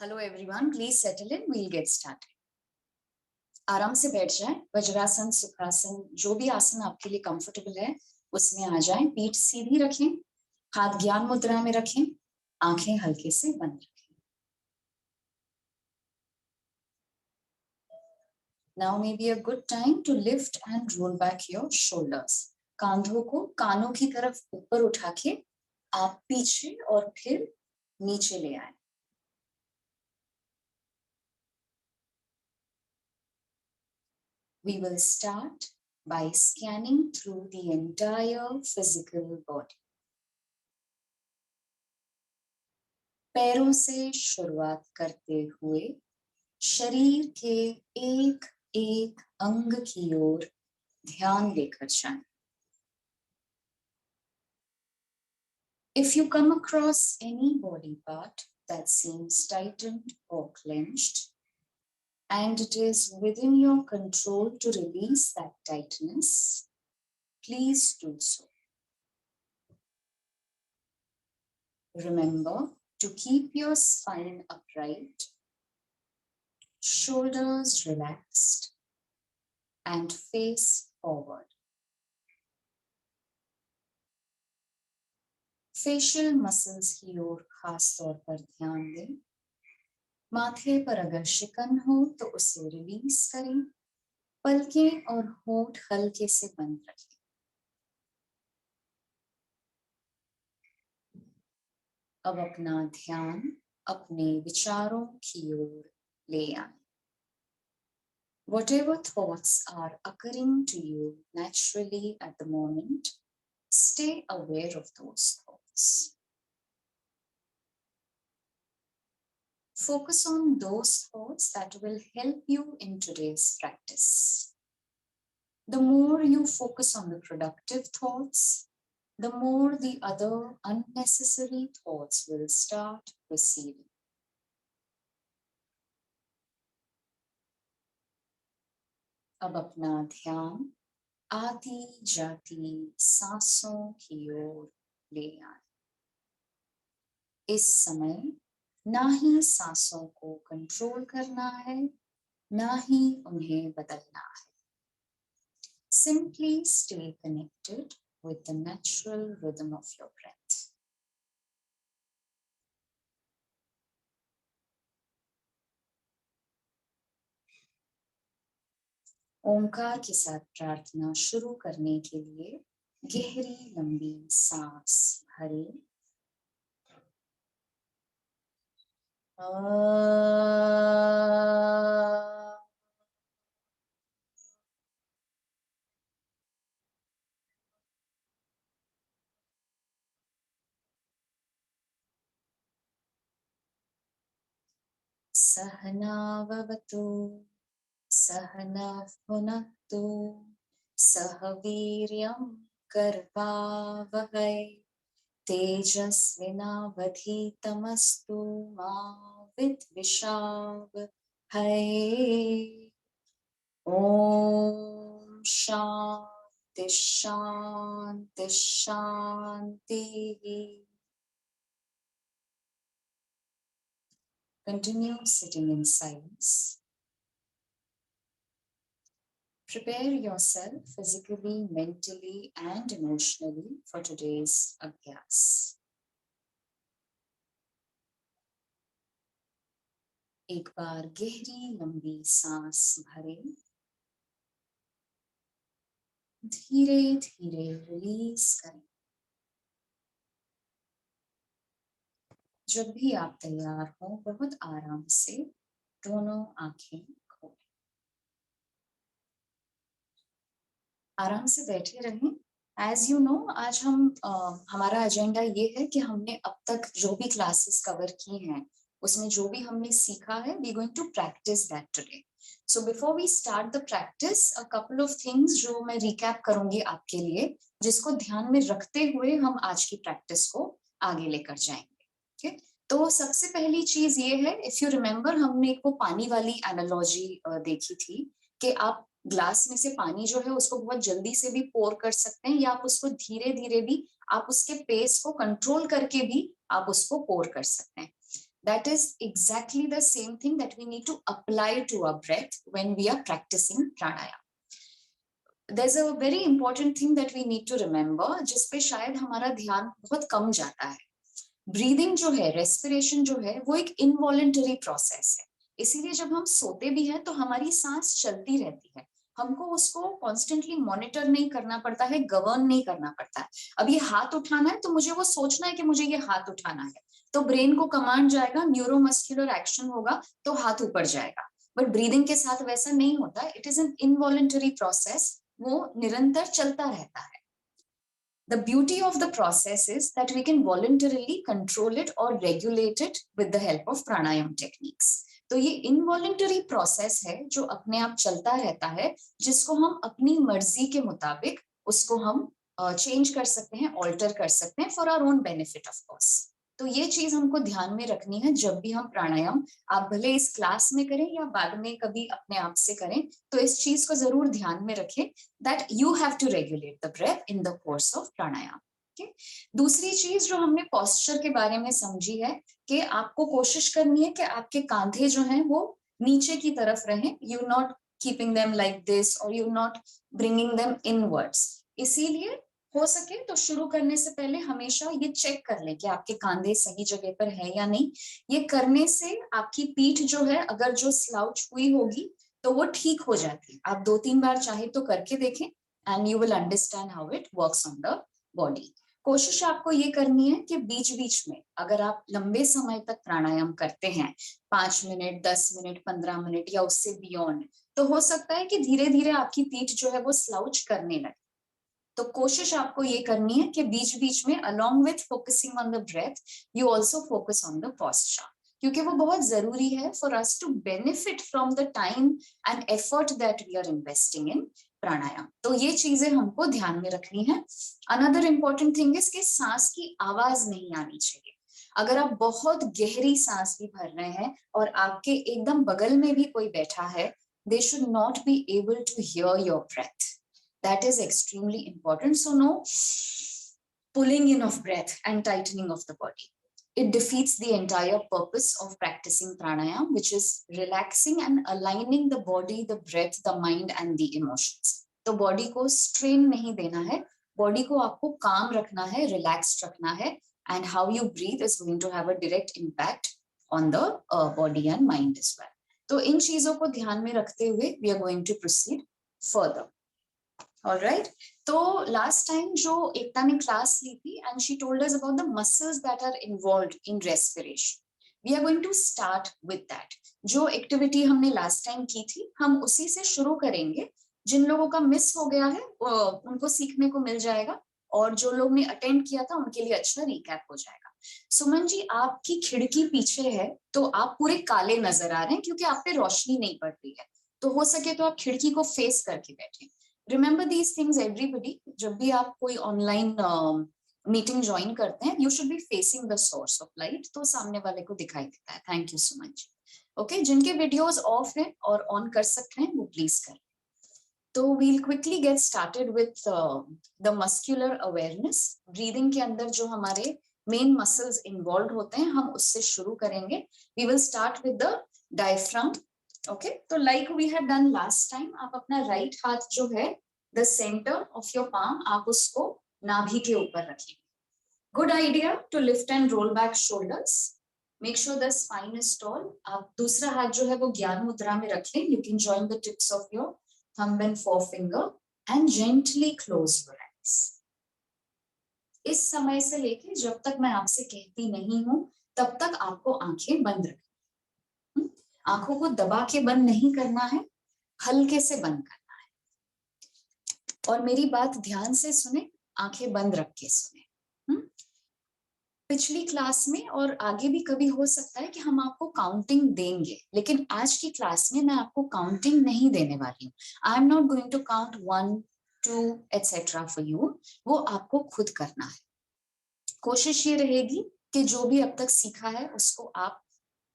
Hello everyone, please settle in, we'll get started. आराम से बैठ जाएं, वज्रासन, सुखासन, जो भी आसन आपके लिए कंफर्टेबल है उसमें आ जाएं। पीठ सीधी रखें, हाथ ज्ञान मुद्रा में रखें, आंखें हल्के से बंद रखें। Now may be a good time to lift and roll back your shoulders. कांधों को कानों की तरफ ऊपर उठा के आप पीछे और फिर नीचे ले आए। We will start by scanning through the entire physical body. पैरों से शुरुआत करते हुए शरीर के एक एक अंग की ओर ध्यान देकर जाएं। If you come across any body part that seems tightened or clenched, and it is within your control to release that tightness, please do so. Remember to keep your spine upright, shoulders relaxed, and face forward. Facial muscles की ओर खास तौर पर ध्यान दें। माथे पर अगर शिकन हो तो उसे रिलीज करें। पलकें और होंठ हल्के से बंद रखें। अब अपना ध्यान अपने विचारों की ओर ले आए। Whatever thoughts are occurring to you naturally at the moment, stay aware of those thoughts. Focus on those thoughts that will help you in today's practice. The more you focus on the productive thoughts, the more the other unnecessary thoughts will start receding. अब अपना ध्यान आती जाती सांसों की ओर ले आए। इस समय ना ही सांसों को कंट्रोल करना है, ना ही उन्हें बदलना है। Simply stay connected with the natural rhythm of your breath. ओंकार के साथ प्रार्थना शुरू करने के लिए गहरी लंबी सांस भरें। सहना भवतु सहनः भुनक्तु सह वीर्यं कर्वावहै तेजस्विनावधीतमस्तु मा विद्विषावहै। ओम शांति शांति शांति। Continue sitting in silence. Prepare yourself physically, mentally, and emotionally for today's abhyas. एक बार गहरी लंबी सांस भरें, धीरे धीरे रिलीज करें। जब भी आप तैयार हो बहुत आराम से दोनों आंखें खोलें। आराम से बैठे रहें। एज यू नो, आज हम हमारा एजेंडा ये है कि हमने अब तक जो भी क्लासेस कवर की हैं उसमें जो भी हमने सीखा है, we going to practice that today. So before we start the practice, a couple of things जो मैं रिकैप करूंगी आपके लिए, जिसको ध्यान में रखते हुए हम आज की प्रैक्टिस को आगे लेकर जाएंगे। okay? तो सबसे पहली चीज ये है, इफ यू रिमेम्बर, हमने एक वो पानी वाली एनालॉजी देखी थी कि आप ग्लास में से पानी जो है उसको बहुत जल्दी से भी पोर कर सकते हैं, या आप उसको धीरे धीरे भी, आप उसके पेस को कंट्रोल करके भी आप उसको पोर कर सकते हैं। That is exactly the same thing that we need to apply to our breath when we are practicing pranayama. There's a very important thing that we need to remember, जिस पे शायद हमारा ध्यान बहुत कम जाता है. ब्रीदिंग जो है, रेस्पिरेशन जो है, वो एक इनवॉलेंटरी प्रोसेस है. इसीलिए जब हम सोते भी हैं तो हमारी सांस चलती रहती है. हमको उसको कॉन्स्टेंटली मॉनिटर नहीं करना पड़ता है, गवर्न नहीं करना पड़ता है. अब ये हाथ उठाना है तो मुझे वो सोचना है कि मुझे ये हाथ उठाना है, तो ब्रेन को कमांड जाएगा, न्यूरोमस्कुलर एक्शन होगा, तो हाथ ऊपर जाएगा. बट ब्रीदिंग के साथ वैसा नहीं होता. It is an involuntary process, वो निरंतर चलता रहता है. The beauty of the process is that we can voluntarily control it or regulate it with the help of pranayam techniques. तो ये involuntary process है जो अपने आप चलता रहता है, जिसको हम अपनी मर्जी के मुताबिक उसको हम चेंज कर सकते हैं, ऑल्टर कर सकते हैं for our own benefit of course. तो ये चीज हमको ध्यान में रखनी है जब भी हम प्राणायाम, आप भले इस क्लास में करें या बाद में कभी अपने आप से करें, तो इस चीज को जरूर ध्यान में रखें that you have to regulate the breath in the course of pranayama. Okay? दूसरी चीज जो हमने posture के बारे में समझी है कि आपको कोशिश करनी है कि आपके कांधे जो हैं वो नीचे की तरफ रहें. You're not keeping them like this or you're not bringing them inwards. इसीलिए हो सके तो शुरू करने से पहले हमेशा ये चेक कर लें कि आपके कांधे सही जगह पर है या नहीं. ये करने से आपकी पीठ जो है, अगर जो स्लाउच हुई होगी तो वो ठीक हो जाती है. आप 2-3 बार चाहे तो करके देखें and you will understand how it works on the body. कोशिश आपको ये करनी है कि बीच बीच में अगर आप लंबे समय तक प्राणायाम करते हैं, 5 मिनट, 10 मिनट, 15 मिनट या उससे बियॉन्ड, तो हो सकता है कि धीरे धीरे आपकी पीठ जो है वो स्लाउच करने लगे. तो कोशिश आपको ये करनी है कि बीच बीच में along with focusing on the breath, you also focus on the posture, क्योंकि वो बहुत जरूरी है for us to benefit from the time and effort that we are investing in pranayama. तो ये चीजें हमको ध्यान में रखनी है. अनदर इम्पोर्टेंट थिंग इज कि सांस की आवाज नहीं आनी चाहिए. अगर आप बहुत गहरी सांस भी भर रहे हैं और आपके एकदम बगल में भी कोई बैठा है, they should not be able to hear your breath. That is extremely important. So no pulling in of breath and tightening of the body. It defeats the entire purpose of practicing pranayam, which is relaxing and aligning the body, the breath, the mind and the emotions. तो body को strain नहीं देना है, body को आपको calm रखना है, relaxed रखना है, and how you breathe is going to have a direct impact on the body and mind as well. तो इन चीजों को ध्यान में रखते हुए we are going to proceed further. All right. तो last time जो एकता ने क्लास ली थी and she told us about the muscles that are involved in respiration. We are going to start with that. जो एक्टिविटी हमने last time की थी, हम उसी से शुरू करेंगे. जिन लोगों का मिस हो गया है उनको सीखने को मिल जाएगा, और जो लोग ने अटेंड किया था उनके लिए अच्छा रिकैप हो जाएगा. सुमन जी, आपकी खिड़की पीछे है तो आप पूरे काले नजर आ रहे हैं क्योंकि आप पे रोशनी नहीं पड़ रही है. तो हो सके तो आप खिड़की को फेस करके बैठे. Remember these things everybody. जब भी आप कोई ऑनलाइन मीटिंग ज्वाइन करते हैं, you should be facing the source of light, तो सामने वाले को दिखाई देता है. Thank you so much. Okay, जिनके वीडियोस ऑफ हैं और ऑन कर सकते हैं वो प्लीज करें. तो we'll quickly get started with the muscular awareness. Breathing के अंदर जो हमारे मेन मसल्स इन्वॉल्व होते हैं, हम उससे शुरू करेंगे. We will start with the diaphragm. Okay, तो like we had done last time, आप अपना राइट हाथ जो है the centre of your palm, आप उसको नाभि के ऊपर रखेंगे. Good idea to lift and roll back shoulders. Make sure the spine is tall. आप दूसरा हाथ जो है वो ज्ञान मुद्रा में रख लें. You can join the tips of your thumb and forefinger and gently close your eyes. इस समय से लेके जब तक मैं आपसे कहती नहीं हूं तब तक आपको आंखें बंद रखें. आंखों को दबा के बंद नहीं करना है, हल्के से बंद करना है. और मेरी बात ध्यान से सुने, आंखें बंद रख के सुने. पिछली क्लास में और आगे भी कभी हो सकता है कि हम आपको काउंटिंग देंगे, लेकिन आज की क्लास में मैं आपको काउंटिंग नहीं देने वाली हूँ. I am not going to count 1, 2 etcetera for you. वो आपको खुद करना है. कोशिश ये रहेगी कि जो भी अब तक सीखा है उसको आप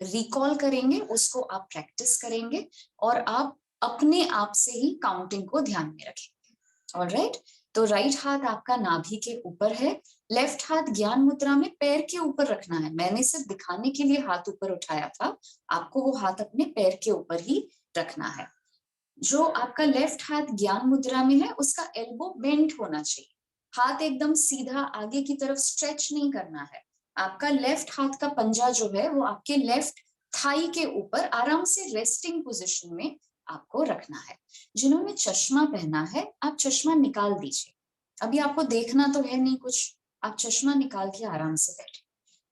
रिकॉल करेंगे, उसको आप प्रैक्टिस करेंगे और आप अपने आप से ही काउंटिंग को ध्यान में रखेंगे. ऑलराइट. तो राइट हाथ आपका नाभि के ऊपर है, लेफ्ट हाथ ज्ञान मुद्रा में पैर के ऊपर रखना है। मैंने सिर्फ दिखाने के लिए हाथ ऊपर उठाया था, आपको वो हाथ अपने पैर के ऊपर ही रखना है। जो आपका लेफ्ट हाथ ज्ञान मुद्रा में है उसका एल्बो बेंट होना चाहिए, हाथ एकदम सीधा आगे की तरफ स्ट्रेच नहीं करना है। आपका लेफ्ट हाथ का पंजा जो है वो आपके लेफ्ट थाई के ऊपर आराम से रेस्टिंग पोजीशन में आपको रखना है। जिन्होंने चश्मा पहना है आप चश्मा निकाल दीजिए, अभी आपको देखना तो है नहीं कुछ, आप चश्मा निकाल के आराम से बैठे।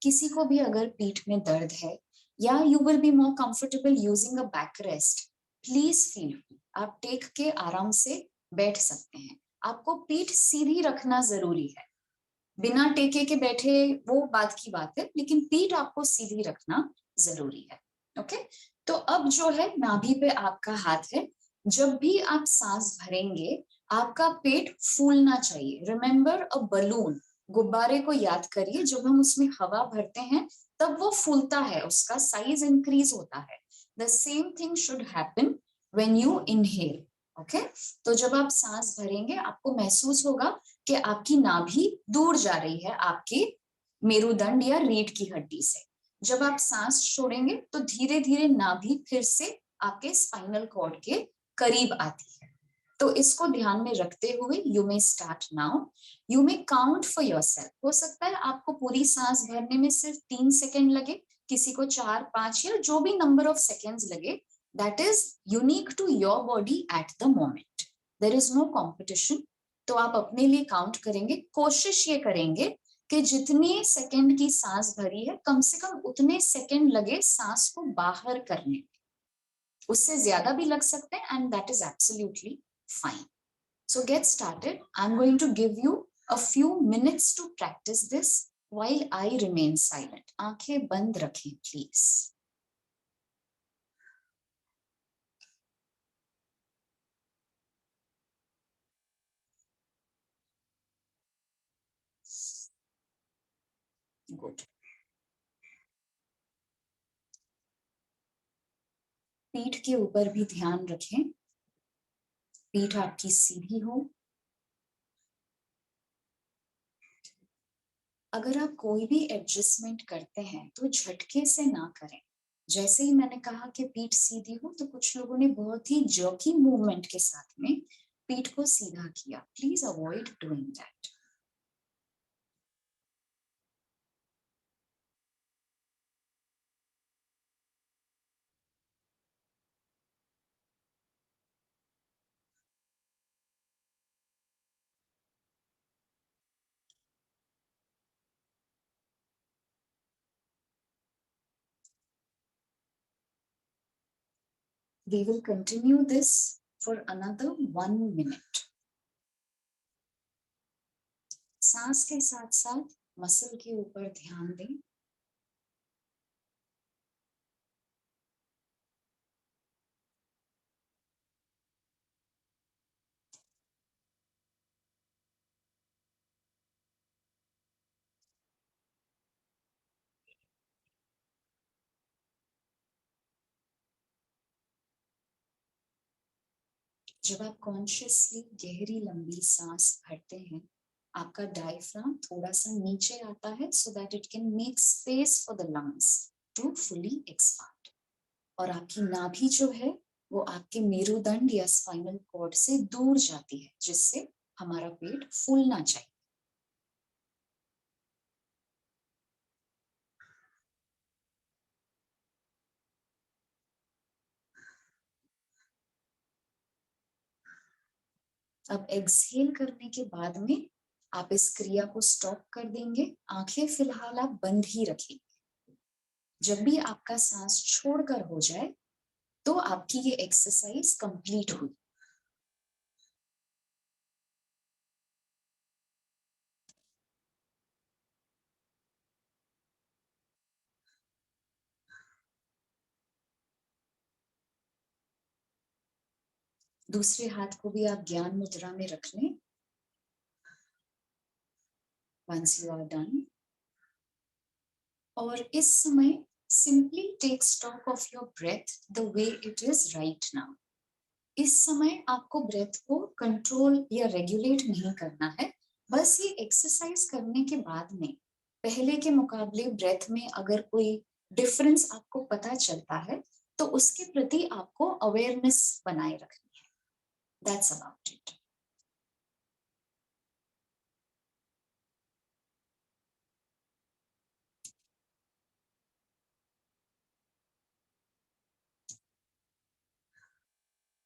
किसी को भी अगर पीठ में दर्द है या you will be more comfortable using a back rest, please feel free, आप टेक के आराम से बैठ सकते हैं। आपको पीठ सीधी रखना जरूरी है, बिना टेके के बैठे वो बात की बात है, लेकिन पीठ आपको सीधी रखना जरूरी है। ओके, तो अब जो है नाभि पे आपका हाथ है, जब भी आप सांस भरेंगे आपका पेट फूलना चाहिए। रिमेंबर अ बलून, गुब्बारे को याद करिए, जब हम उसमें हवा भरते हैं तब वो फूलता है, उसका साइज इंक्रीज होता है। The same thing should happen when you inhale. Okay, तो जब आप सांस भरेंगे आपको महसूस होगा कि आपकी नाभि दूर जा रही है आपके मेरुदंड या रीढ़ की हड्डी से। जब आप सांस छोड़ेंगे तो धीरे धीरे नाभि फिर से आपके स्पाइनल कॉर्ड के करीब आती है। तो इसको ध्यान में रखते हुए you may start now, you may count for yourself. हो सकता है आपको पूरी सांस भरने में सिर्फ 3 सेकेंड लगे, किसी को 4, 5 या जो भी नंबर ऑफ सेकेंड्स लगे, that is unique to your body at the moment, there is no competition. तो आप अपने लिए काउंट करेंगे, कोशिश ये करेंगे कि जितने सेकंड की सांस भरी है कम से कम उतने सेकंड लगे सांस को बाहर करने में, उससे ज्यादा भी लग सकते हैं and that is absolutely fine. So get started. I'm going to give you a few minutes to practice this while I remain silent. आंखें बंद रखें please. Good. पीठ के ऊपर भी ध्यान रखें, पीठ आपकी सीधी हो। अगर आप कोई भी एडजस्टमेंट करते हैं तो झटके से ना करें। जैसे ही मैंने कहा कि पीठ सीधी हो तो कुछ लोगों ने बहुत ही जर्की मूवमेंट के साथ में पीठ को सीधा किया। Please avoid doing that. We will continue this for another 1 minute. सांस के साथ साथ मसल के ऊपर ध्यान दें। जब आप कॉन्शियसली गहरी लंबी सांस भरते हैं आपका डायफ्राम थोड़ा सा नीचे आता है so that it can make space for the lungs to fully expand. और आपकी नाभि जो है वो आपके मेरुदंड या स्पाइनल कॉर्ड से दूर जाती है, जिससे हमारा पेट फूलना चाहिए। अब एक्सहेल करने के बाद में आप इस क्रिया को स्टॉप कर देंगे, आंखें फिलहाल आप बंद ही रखेंगे। जब भी आपका सांस छोड़कर हो जाए तो आपकी ये एक्सरसाइज कंप्लीट हुई। दूसरे हाथ को भी आप ज्ञान मुद्रा में रख लें। वंस यू आर डन, और इस समय simply take stock of your breath the way it is right now. इस समय आपको ब्रेथ को कंट्रोल या रेगुलेट नहीं करना है, बस ये एक्सरसाइज करने के बाद में पहले के मुकाबले ब्रेथ में अगर कोई डिफरेंस आपको पता चलता है तो उसके प्रति आपको अवेयरनेस बनाए रखनी है। That's about it.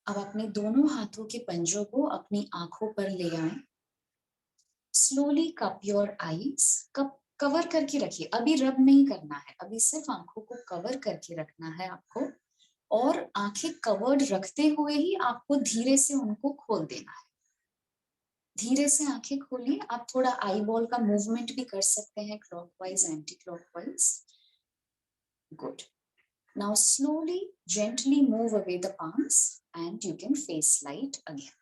अब अपने दोनों हाथों के पंजों को अपनी आंखों पर ले आए। Slowly cup your eyes. Cup cover करके रखिए, अभी रब नहीं करना है, अभी सिर्फ आंखों को कवर करके रखना है आपको। और आंखें कवर्ड रखते हुए ही आपको धीरे से उनको खोल देना है। धीरे से आंखें खोलिए। आप थोड़ा आई बॉल का मूवमेंट भी कर सकते हैं, clockwise anti clockwise. Good. Now slowly gently move away the palms and you can face light again.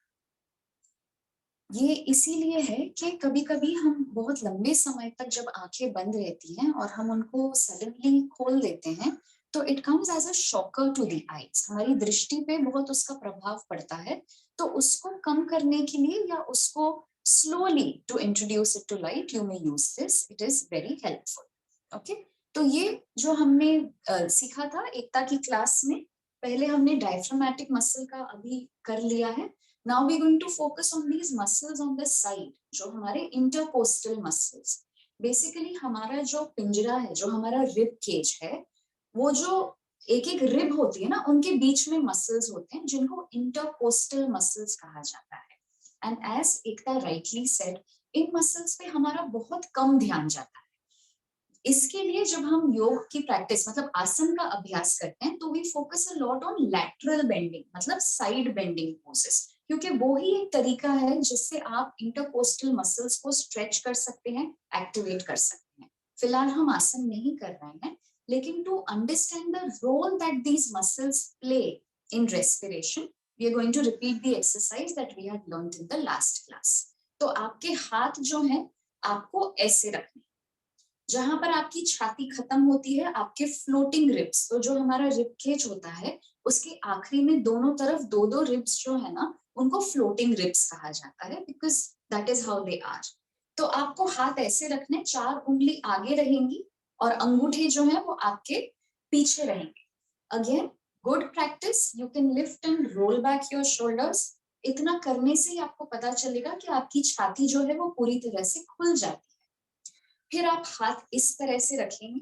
ये इसीलिए है कि कभी कभी हम बहुत लंबे समय तक जब आंखें बंद रहती हैं और हम उनको सडनली खोल देते हैं तो it comes as a shocker to the eyes. हमारी दृष्टि पे बहुत उसका प्रभाव पड़ता है। तो उसको कम करने के लिए या उसको slowly to introduce it to light you may use this, it is very helpful. Okay, तो ये जो हमने सीखा था एकता की क्लास में, पहले हमने डायफ्रामेटिक मसल का अभी कर लिया है। Now we're going to focus on these muscles on the side, जो हमारे intercostal muscles। Basically हमारा जो पिंजरा है, जो हमारा रिब केज है, वो जो एक एक रिब होती है ना, उनके बीच में मसल्स होते हैं जिनको इंटरकोस्टल मसल्स कहा जाता है। And as Ekta rightly said, इन मसल्स पे हमारा बहुत कम ध्यान जाता है। इसके लिए जब हम योग की प्रैक्टिस मतलब आसन का अभ्यास करते हैं तो we focus a lot on lateral bending, मतलब साइड बेंडिंग पोजेस, क्योंकि वो ही एक तरीका है जिससे आप इंटरकोस्टल मसल्स को स्ट्रेच कर सकते हैं, एक्टिवेट कर सकते हैं। फिलहाल हम आसन नहीं कर रहे हैं, लेकिन to understand the role that these muscles play in respiration we are going to repeat the exercise that we had learned in the last class. तो आपके हाथ जो है आपको ऐसे रखने, जहां पर आपकी छाती खत्म होती है, आपके फ्लोटिंग रिब्स, तो जो हमारा रिब केज होता है उसके आखिरी में दोनों तरफ दो दो रिब्स जो है ना, उनको फ्लोटिंग रिब्स कहा जाता है, because that is how they are. तो आपको हाथ ऐसे रखने, चार उंगली आगे रहेंगी और अंगूठे जो है वो आपके पीछे रहेंगे। Again good practice, you can lift and roll back your shoulders. इतना करने से ही आपको पता चलेगा कि आपकी छाती जो है वो पूरी तरह से खुल जाती है। फिर आप हाथ इस तरह से रखेंगे,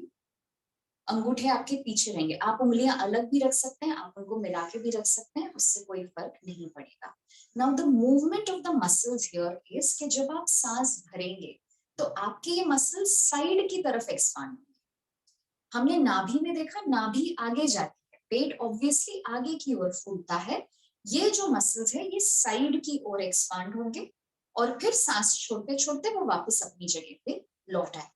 अंगूठे आपके पीछे रहेंगे। आप उंगलियां अलग भी रख सकते हैं, आप उनको मिला के भी रख सकते हैं, उससे कोई फर्क नहीं पड़ेगा। Now the movement of the muscles here is कि जब आप सांस भरेंगे तो आपके ये मसल्स साइड की तरफ एक्सपांड होंगे। हमने नाभि में देखा, नाभि आगे जाती है, पेट ऑब्वियसली आगे की ओर फूलता है। ये जो मसल्स है ये साइड की ओर एक्सपांड होंगे और फिर सांस छोड़ते छोड़ते वो वापस अपनी जगह पे लौट आए।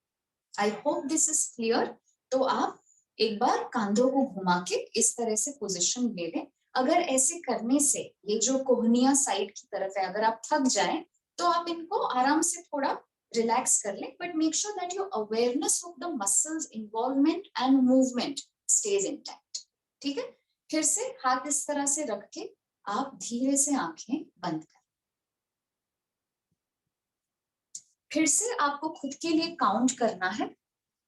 I hope this is clear. तो आप एक बार कांधों को घुमा के इस तरह से पोजीशन ले लें। अगर ऐसे करने से ये जो कोहनिया साइड की तरफ है, अगर आप थक जाएं तो आप इनको आराम से थोड़ा रिलैक्स कर लें, but make sure that your awareness of the muscles involvement and movement stage intact. ठीक है, फिर से हाथ इस तरह से रख के आप धीरे से आंखें बंद करें। फिर से आपको खुद के लिए काउंट करना है,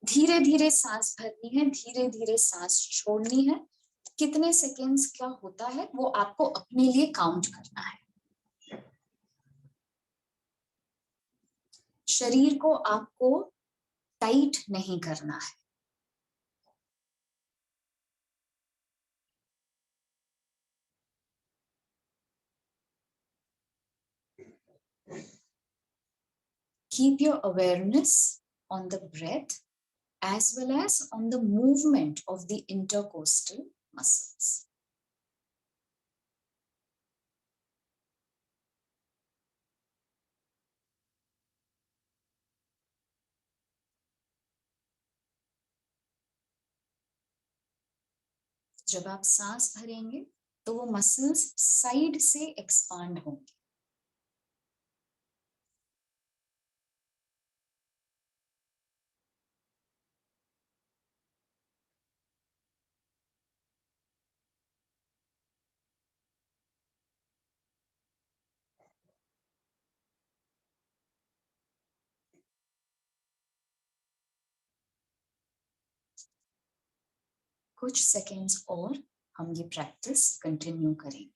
धीरे धीरे सांस भरनी है, धीरे धीरे सांस छोड़नी है। कितने सेकेंड्स क्या होता है वो आपको अपने लिए काउंट करना है। शरीर को आपको टाइट नहीं करना है। Keep your awareness on the breath as well as on the movement of the intercostal muscles. जब आप सांस भरेंगे तो वो मसल्स साइड से एक्सपांड होंगे। कुछ सेकेंड्स और हम ये प्रैक्टिस कंटिन्यू करेंगे।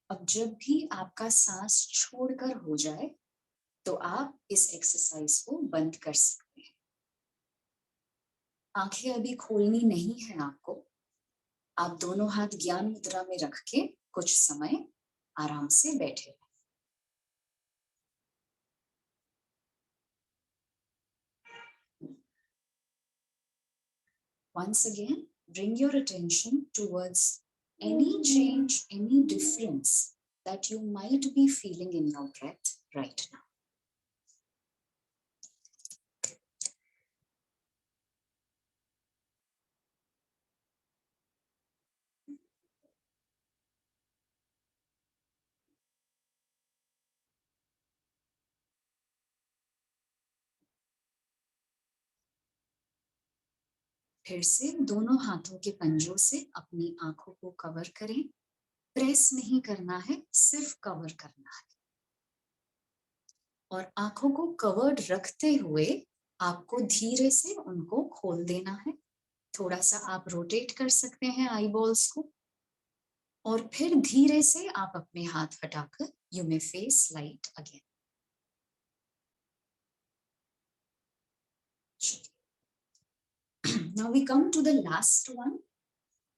अब जब भी आपका सांस छोड़कर हो जाए तो आप इस एक्सरसाइज को बंद कर सकते हैं। आंखें अभी खोलनी नहीं है आपको। आप दोनों हाथ ज्ञान मुद्रा में रख के कुछ समय आराम से बैठे। Once again, bring your attention towards any change, any difference that you might be feeling in your breath right now. फिर से दोनों हाथों के पंजों से अपनी आंखों को कवर करें। प्रेस नहीं करना है, सिर्फ कवर करना है। और आंखों को कवर्ड रखते हुए आपको धीरे से उनको खोल देना है। थोड़ा सा आप रोटेट कर सकते हैं आई बॉल्स को और फिर धीरे से आप अपने हाथ हटाकर you may face light again. Now we come to the last one,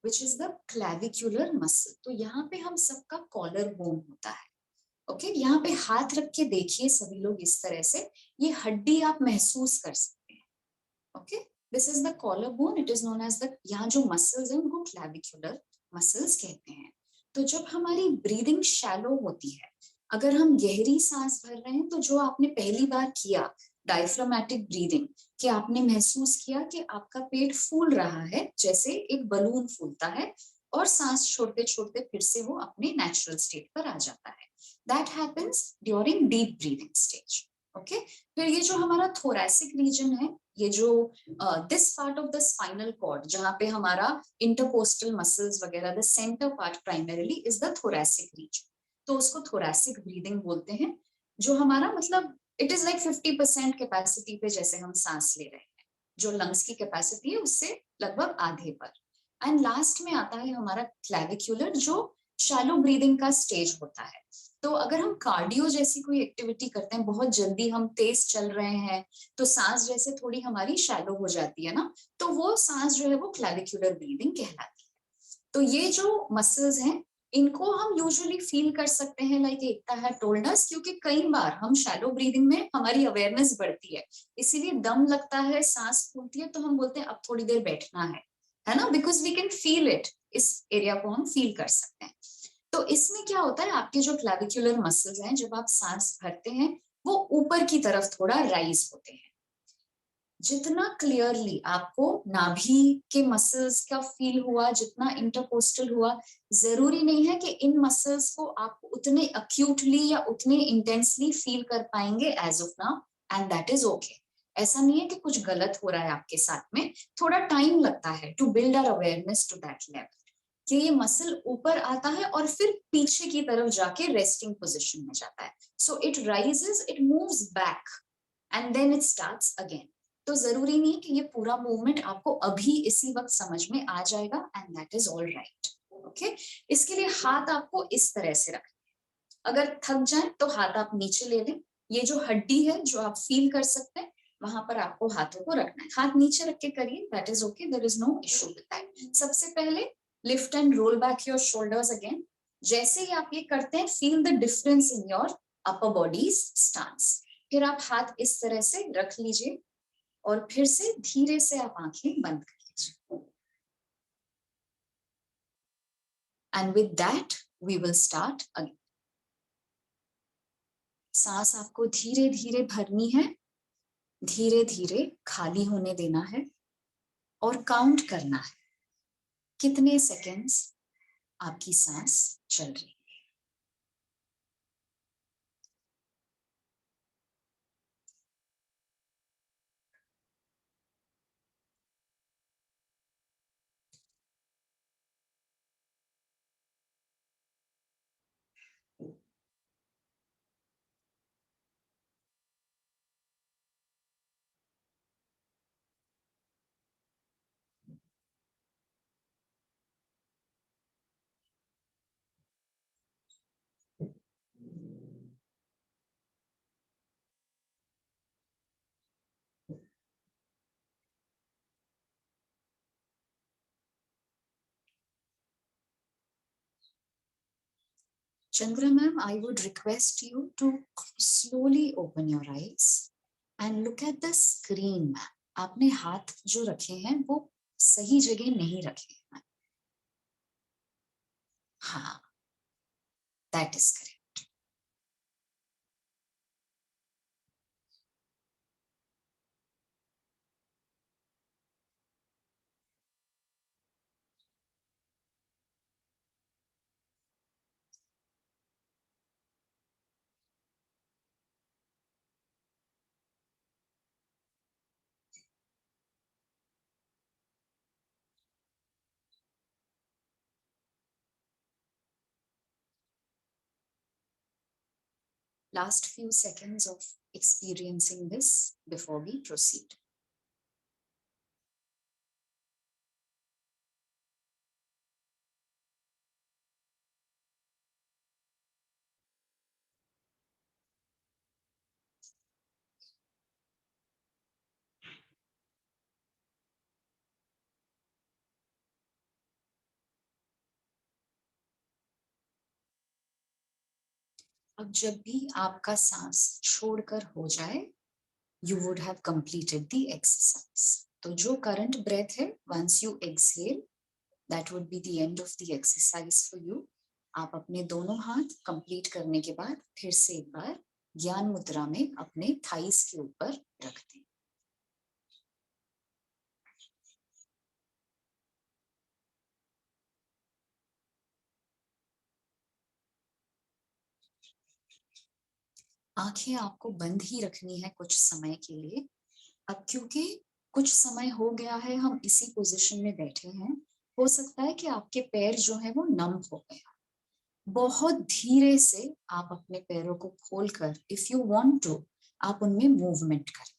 which is the clavicular muscle. तो यहाँ पे हम सबका कॉलर बोन होता है। ओके यहाँ पे हाथ रख के देखिए सभी लोग इस तरह से, ये हड्डी आप महसूस कर सकते हैं। Okay this is the collar bone, it is known as the, यहाँ जो मसल्स हैं उनको क्लैविक्युलर मसल्स कहते हैं। तो जब हमारी ब्रीदिंग शैलो होती है, अगर हम गहरी सांस भर रहे हैं, तो जो आपने पहली बार किया डायफ्रामेटिक ब्रीदिंग, कि आपने महसूस किया कि आपका पेट फूल रहा है जैसे एक बलून फूलता है और सांस छोड़ते छोड़ते फिर से वो अपने नेचुरल स्टेट पर आ जाता है। That happens during deep breathing stage. Okay फिर ये जो हमारा थोरैसिक रीजन है, ये जो this part of the spinal cord जहाँ पे हमारा इंटरकोस्टल मसल्स वगैरह, the centre part primarily is the thoracic region, तो उसको थोरैसिक ब्रीदिंग बोलते हैं। जो हमारा मतलब इट इज लाइक 50% कैपेसिटी पे जैसे हम सांस ले रहे हैं, जो लंग्स की कैपेसिटी है उससे लगभग आधे पर। एंड लास्ट में आता है हमारा क्लैविक्युलर, जो शैलो ब्रीदिंग का स्टेज होता है। तो अगर हम कार्डियो जैसी कोई एक्टिविटी करते हैं, बहुत जल्दी हम तेज चल रहे हैं, तो सांस जैसे थोड़ी हमारी शैलो हो जाती है ना, तो वो सांस जो है वो क्लैविक्युलर ब्रीदिंग कहलाती है। तो ये जो मसल्स हैं इनको हम यूजुअली फील कर सकते हैं, लाइक एकता है टोल्ड अस, क्योंकि कई बार हम शैलो ब्रीदिंग में हमारी अवेयरनेस बढ़ती है, इसीलिए दम लगता है, सांस फूलती है, तो हम बोलते हैं अब थोड़ी देर बैठना है ना, because we can feel it, इस एरिया को हम फील कर सकते हैं। तो इसमें क्या होता है, आपके जो क्लैविक्युलर मसल्स हैं जब आप सांस भरते हैं वो ऊपर की तरफ थोड़ा राइज होते हैं। जितना क्लियरली आपको नाभि के मसल्स का फील हुआ, जितना इंटरकोस्टल हुआ, जरूरी नहीं है कि इन मसल्स को आप उतने अक्यूटली या उतने इंटेंसली फील कर पाएंगे as of now, and that is okay. ऐसा नहीं है कि कुछ गलत हो रहा है आपके साथ में, थोड़ा टाइम लगता है to build our awareness to that level, कि ये मसल ऊपर आता है और फिर पीछे की तरफ जाके रेस्टिंग पोजिशन में जाता है। So it rises, it moves back and then it starts again. तो जरूरी नहीं कि ये पूरा मूवमेंट आपको अभी इसी वक्त समझ में आ जाएगा, and that is all right. Okay इसके लिए हाथ आपको इस तरह से रखना है। अगर थक जाए तो हाथ आप नीचे ले लें। ये जो हड्डी है जो आप फील कर सकते हैं, वहां पर आपको हाथों को रखना है। हाथ नीचे रख के करिए, that is okay, there is no issue with that. सबसे पहले lift and roll back your shoulders again. जैसे ही आप ये करते हैं, feel the difference in your upper body stance. फिर आप हाथ इस तरह से रख लीजिए और फिर से धीरे से आप आंखें बंद कर लीजिए। And with that we will start again. सांस आपको धीरे धीरे भरनी है, धीरे धीरे खाली होने देना है और काउंट करना है कितने सेकेंड्स आपकी सांस चल रही है। Chandra ma'am, I would request you to slowly open your eyes and look at the screen, ma'am. आपने हाथ जो रखे हैं वो सही जगह नहीं रखे हैं। हाँ, that is correct. Last few seconds of experiencing this before we proceed. अब जब भी आपका सांस छोड़कर हो जाए, you would have completed the exercise. तो जो current breath है, once you exhale, that would be the end of the exercise for you. आप अपने दोनों हाथ कंप्लीट करने के बाद फिर से एक बार ज्ञान मुद्रा में अपने थाइस के ऊपर रख दें। आंखें आपको बंद ही रखनी है कुछ समय के लिए। अब क्योंकि कुछ समय हो गया है हम इसी पोजीशन में बैठे हैं, हो सकता है कि आपके पैर जो है वो नम हो गए। बहुत धीरे से आप अपने पैरों को खोलकर इफ यू वांट टू आप उनमें मूवमेंट करें।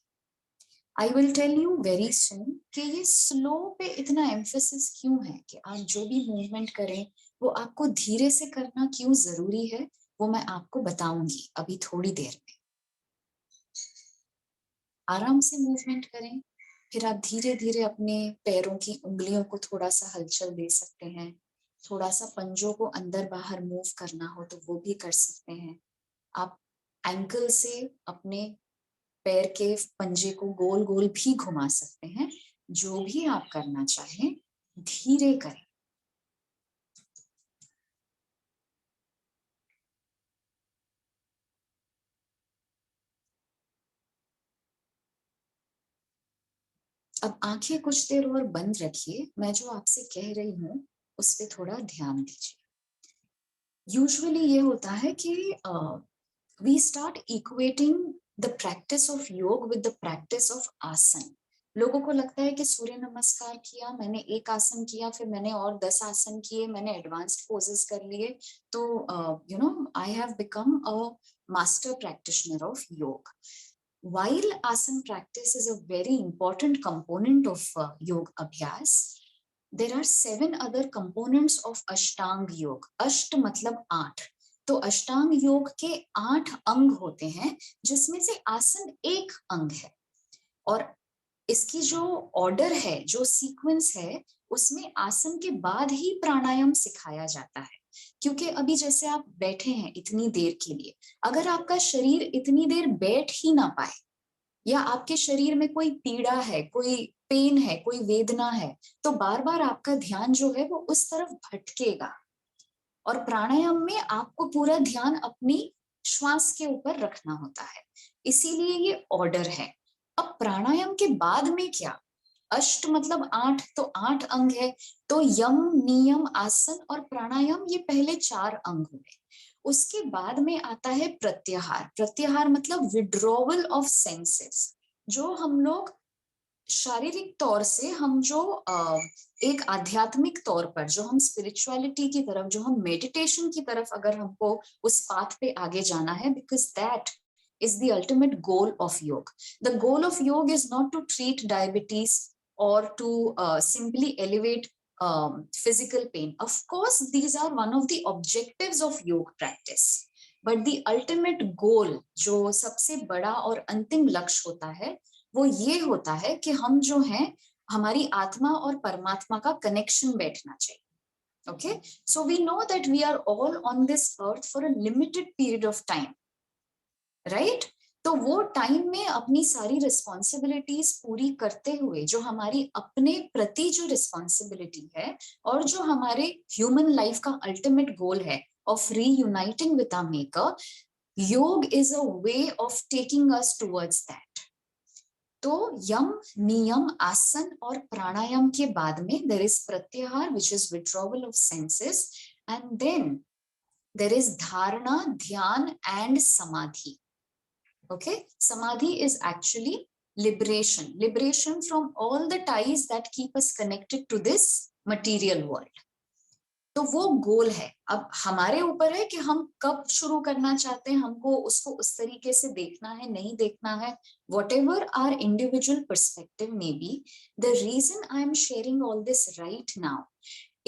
I will tell you very soon कि ये स्लो पे इतना एम्फेसिस क्यों है कि आप जो भी मूवमेंट करें वो आपको धीरे से करना क्यों जरूरी है, वो मैं आपको बताऊंगी अभी थोड़ी देर में। आराम से मूवमेंट करें, फिर आप धीरे धीरे अपने पैरों की उंगलियों को थोड़ा सा हलचल दे सकते हैं। थोड़ा सा पंजों को अंदर बाहर मूव करना हो तो वो भी कर सकते हैं। आप एंकल से अपने पैर के पंजे को गोल गोल भी घुमा सकते हैं। जो भी आप करना चाहें धीरे करें। अब आंखें कुछ देर और बंद रखिए। मैं जो आपसे कह रही हूँ उस पर थोड़ा ध्यान दीजिए। यूजुअली ये होता है कि we start equating the practice of योग with the practice of आसन। लोगों को लगता है कि सूर्य नमस्कार किया, मैंने एक आसन किया, फिर मैंने और 10 आसन किए, मैंने एडवांस्ड पोजेस कर लिए, तो you know I have become a master practitioner of योग। While आसन practice is a very important component of योग अभ्यास, there are 7 other components of अष्टांग योग। अष्ट मतलब 8, तो अष्टांग योग के 8 अंग होते हैं जिसमें से आसन एक अंग है। और इसकी जो ऑर्डर है, जो सीक्वेंस है, उसमें आसन के बाद ही प्राणायाम सिखाया जाता है। क्योंकि अभी जैसे आप बैठे हैं इतनी देर के लिए, अगर आपका शरीर इतनी देर बैठ ही ना पाए या आपके शरीर में कोई पीड़ा है, कोई पेन है, कोई वेदना है, तो बार बार आपका ध्यान जो है वो उस तरफ भटकेगा। और प्राणायाम में आपको पूरा ध्यान अपनी श्वास के ऊपर रखना होता है, इसीलिए ये ऑर्डर है। अब प्राणायाम के बाद में क्या, अष्ट मतलब 8, तो 8 अंग है, तो यम नियम आसन और प्राणायाम ये पहले 4 अंग हुए। उसके बाद में आता है प्रत्याहार। प्रत्याहार मतलब विड्रॉवल ऑफ सेंसेस। जो हम लोग शारीरिक तौर से हम जो एक आध्यात्मिक तौर पर जो हम स्पिरिचुअलिटी की तरफ, जो हम मेडिटेशन की तरफ अगर हमको उस पाथ पे आगे जाना है, because that is the ultimate goal of yoga. The goal of yoga is not to treat diabetes or to simply elevate physical pain. Of course, these are one of the objectives of yoga practice. But the ultimate goal, जो सबसे बड़ा और अंतिम लक्ष्य होता है, वो ये होता है कि हम जो हैं, हमारी आत्मा और परमात्मा का कनेक्शन बैठना चाहिए. Okay, so we know that we are all on this earth for a limited period of time, right? तो वो टाइम में अपनी सारी रिस्पॉन्सिबिलिटीज पूरी करते हुए, जो हमारी अपने प्रति जो रिस्पॉन्सिबिलिटी है और जो हमारे ह्यूमन लाइफ का अल्टीमेट गोल है of reuniting with our maker, yoga is a way of taking us towards that. तो यम नियम आसन और प्राणायाम के बाद में there is pratyahara which is withdrawal of senses, and then there is dharana, dhyana and समाधि. Okay, samadhi is actually liberation from all the ties that keep us connected to this material world. तो वो गोल है. अब हमारे ऊपर है कि हम कब शुरू करना चाहते हैं, हमको उसको उस तरीके से देखना है, नहीं देखना है. Whatever our individual perspective may be, the reason I am sharing all this right now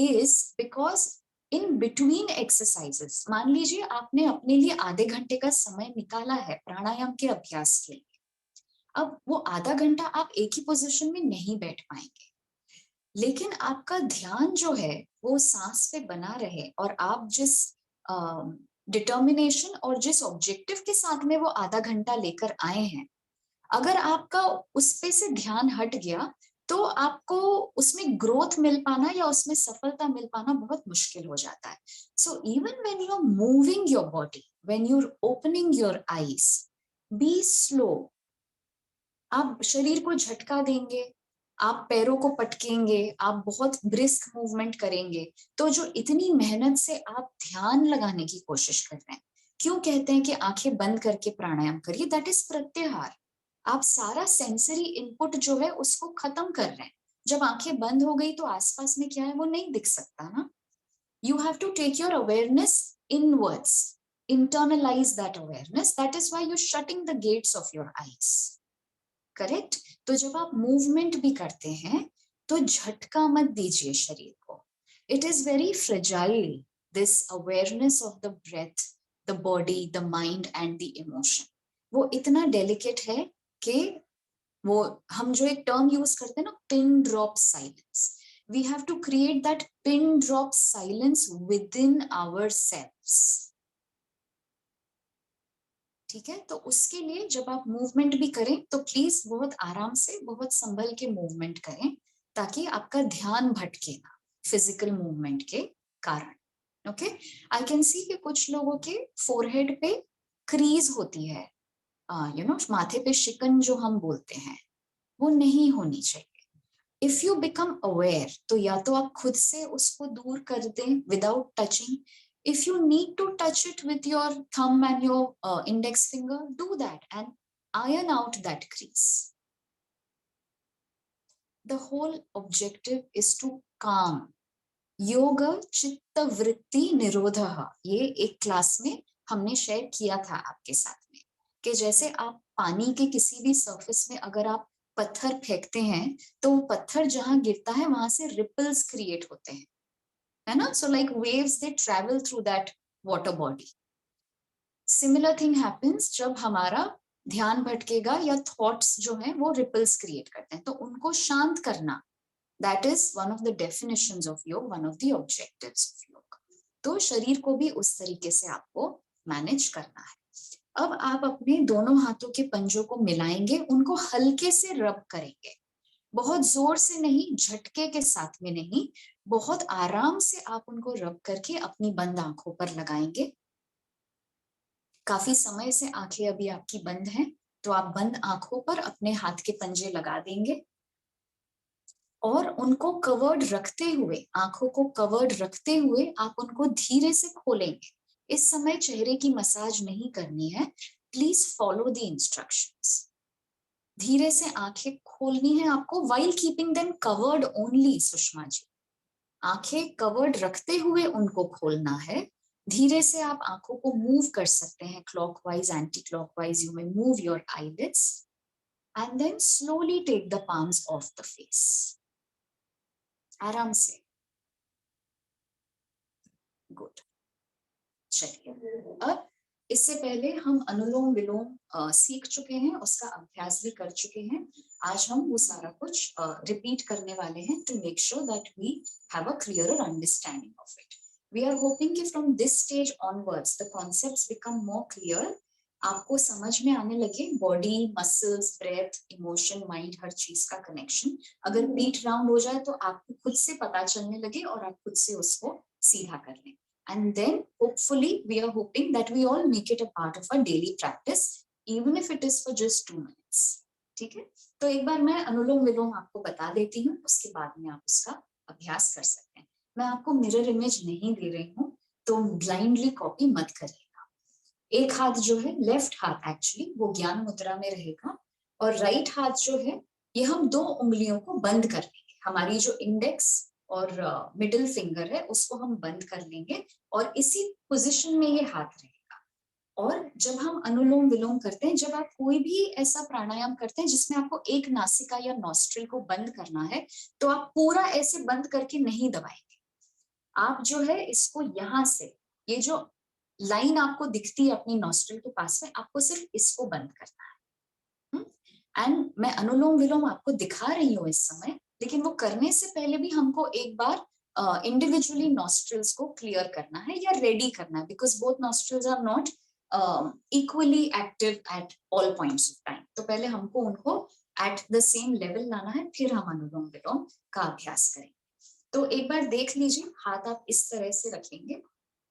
is because in between exercises, मान लीजिए आपने अपने लिए आधे घंटे का समय निकाला है प्राणायाम के अभ्यास के लिए. अब वो आधा घंटा आप एक ही पोजीशन में नहीं बैठ पाएंगे, लेकिन आपका ध्यान जो है वो सांस पे बना रहे, और आप जिस डिटर्मिनेशन और जिस ऑब्जेक्टिव के साथ में वो आधा घंटा लेकर आए हैं, अगर आपका उस पे से ध्यान हट गया तो आपको उसमें ग्रोथ मिल पाना या उसमें सफलता मिल पाना बहुत मुश्किल हो जाता है. So even when you are moving your body, when you are opening your eyes, be slow. आप शरीर को झटका देंगे, आप पैरों को पटकेंगे, आप बहुत ब्रिस्क मूवमेंट करेंगे, तो जो इतनी मेहनत से आप ध्यान लगाने की कोशिश कर रहे हैं, क्यों कहते हैं कि आंखें बंद करके प्राणायाम करिए, दैट इज प्रत्याहार. आप सारा सेंसरी इनपुट जो है उसको खत्म कर रहे हैं. जब आंखें बंद हो गई तो आसपास में क्या है वो नहीं दिख सकता ना. You have to take your awareness inwards, internalize that awareness. That is why you're shutting the gates of your eyes. Correct. तो जब आप मूवमेंट भी करते हैं तो झटका मत दीजिए शरीर को. It is very fragile, this awareness of the breath, the body, the mind and the emotion. वो इतना डेलिकेट है कि वो हम जो एक टर्म यूज करते हैं ना, pin drop silence, we have to create that pin drop silence within ourselves. ठीक है. तो उसके लिए जब आप मूवमेंट भी करें तो प्लीज बहुत आराम से, बहुत संभल के मूवमेंट करें, ताकि आपका ध्यान भटके ना फिजिकल मूवमेंट के कारण. ओके. आई कैन सी कि कुछ लोगों के फोरहेड पे क्रीज होती है, माथे पे शिकन जो हम बोलते हैं, वो नहीं होनी चाहिए. इफ यू बिकम अवेयर, तो या तो आप खुद से उसको दूर कर दें without touching. If you need to touch it with your thumb and your index finger, do that and iron out that crease. The whole objective is to calm. Yoga चित्त वृत्ति निरोधः, ये एक क्लास में हमने शेयर किया था आपके साथ में, कि जैसे आप पानी के किसी भी सरफेस में अगर आप पत्थर फेंकते हैं तो वो पत्थर जहां गिरता है वहां से रिपल्स क्रिएट होते हैं, है ना. So like waves, they travel through that water body. Similar thing happens जब हमारा ध्यान भटकेगा या थॉट्स जो हैं वो रिपल्स क्रिएट करते हैं, तो उनको शांत करना, that is one of the definitions of yoga, one of the objectives of yoga. तो शरीर को भी उस तरीके से आपको मैनेज करना है. अब आप अपने दोनों हाथों के पंजों को मिलाएंगे, उनको हल्के से रब करेंगे, बहुत जोर से नहीं, झटके के साथ में नहीं, बहुत आराम से आप उनको रब करके अपनी बंद आंखों पर लगाएंगे. काफी समय से आंखें अभी आपकी बंद हैं, तो आप बंद आंखों पर अपने हाथ के पंजे लगा देंगे और उनको कवर्ड रखते हुए, आंखों को कवर्ड रखते हुए आप उनको धीरे से खोलेंगे। इस समय चेहरे की मसाज नहीं करनी है, प्लीज फॉलो द इंस्ट्रक्शंस। धीरे से आंखें खोलनी है आपको, while keeping them covered only. Sushma ji, आंखें कवर्ड रखते हुए उनको खोलना है। धीरे से आप आंखों को मूव कर सकते हैं, clockwise, anti clockwise. You may move your eyelids and then slowly take the palms of the face. आराम से। गुड। चलिए, अब इससे पहले हम अनुलोम विलोम सीख चुके हैं, उसका अभ्यास भी कर चुके हैं। आज हम वो सारा कुछ रिपीट करने वाले हैं to make sure that we have a clearer understanding of it. We are hoping कि from this stage onwards the concepts become more clear. आपको समझ में आने लगे body, muscles, breath, emotion, mind, हर चीज का कनेक्शन। अगर पीठ राउंड हो जाए तो आपको खुद से पता चलने लगे और आप खुद से उसको सीधा कर लें। And then hopefully we are hoping that we all make it a part of our daily practice, even if it is for just 2 minutes. ठीक है, तो एक बार मैं अनुलोम विलोम आपको बता देती हूँ, उसके बाद में आप उसका अभ्यास कर सकते हैं। मैं आपको मिरर इमेज नहीं दे रही हूँ, तो ब्लाइंडली कॉपी मत करिएगा। एक हाथ जो है, लेफ्ट हाथ एक्चुअली वो ज्ञान मुद्रा में रहेगा, और राइट हाथ जो है ये हम 2 उंगलियों को बंद कर लेंगे। हमारी जो इंडेक्स और मिडिल फिंगर है उसको हम बंद कर लेंगे और इसी पोजीशन में ये हाथ रहेगा। और जब हम अनुलोम विलोम करते हैं, जब आप कोई भी ऐसा प्राणायाम करते हैं जिसमें आपको एक नासिका या नॉस्ट्रिल को बंद करना है, तो आप पूरा ऐसे बंद करके नहीं दबाएंगे। आप जो है इसको यहाँ से, ये जो लाइन आपको दिखती है अपनी नॉस्ट्रिल के पास में, आपको सिर्फ इसको बंद करना है। एंड मैं अनुलोम विलोम आपको दिखा रही हूँ इस समय, लेकिन वो करने से पहले भी हमको एक बार इंडिविजुअली नॉस्ट्रिल्स को क्लियर करना है या रेडी करना है, because both nostrils are not equally active at all points of time. तो पहले हमको उनको एट द सेम लेवल लाना है, फिर हम अनुलोम विलोम का अभ्यास करेंगे। तो एक बार देख लीजिए, हाथ आप इस तरह से रखेंगे।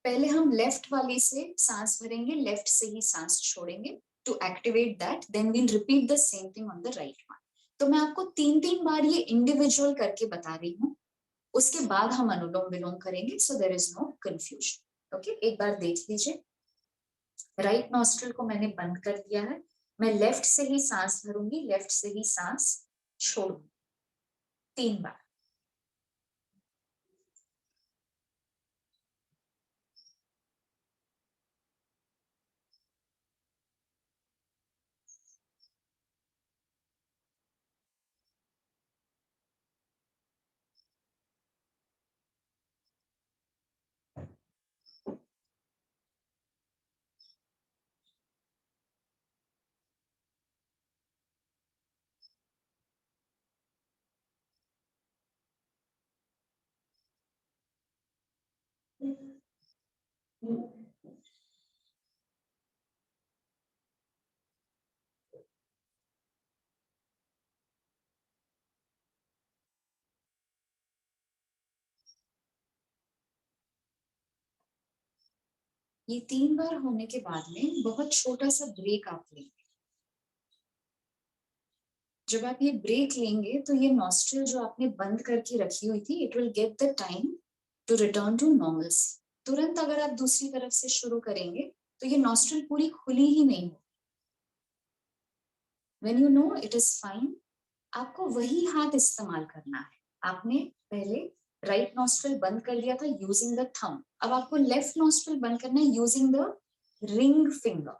पहले हम लेफ्ट वाली से सांस भरेंगे, लेफ्ट से ही सांस छोड़ेंगे to activate that, then we'll repeat the same thing on the right one. तो मैं आपको 3-3 बार ये इंडिविजुअल करके बता रही हूँ, उसके बाद हम अनुलोम विलोम करेंगे, so there is no confusion. Okay, एक बार देख लीजिए। राइट नॉस्ट्रिल को मैंने बंद कर दिया है, मैं लेफ्ट से ही सांस भरूंगी, लेफ्ट से ही सांस छोड़ूंगी 3 बार। ये 3 बार होने के बाद में बहुत छोटा सा ब्रेक आप लेंगे। जब आप ये ब्रेक लेंगे तो ये नॉस्ट्रिल जो आपने बंद करके रखी हुई थी, it will get the time to return to normalcy. तुरंत अगर आप दूसरी तरफ से शुरू करेंगे तो ये नॉस्ट्रिल पूरी खुली ही नहीं होगी। When you know it is fine, आपको वही हाथ इस्तेमाल करना है। आपने पहले राइट नॉस्ट्रिल बंद कर दिया था यूजिंग द थंब, अब आपको लेफ्ट नॉस्ट्रिल बंद करना है यूजिंग द रिंग फिंगर।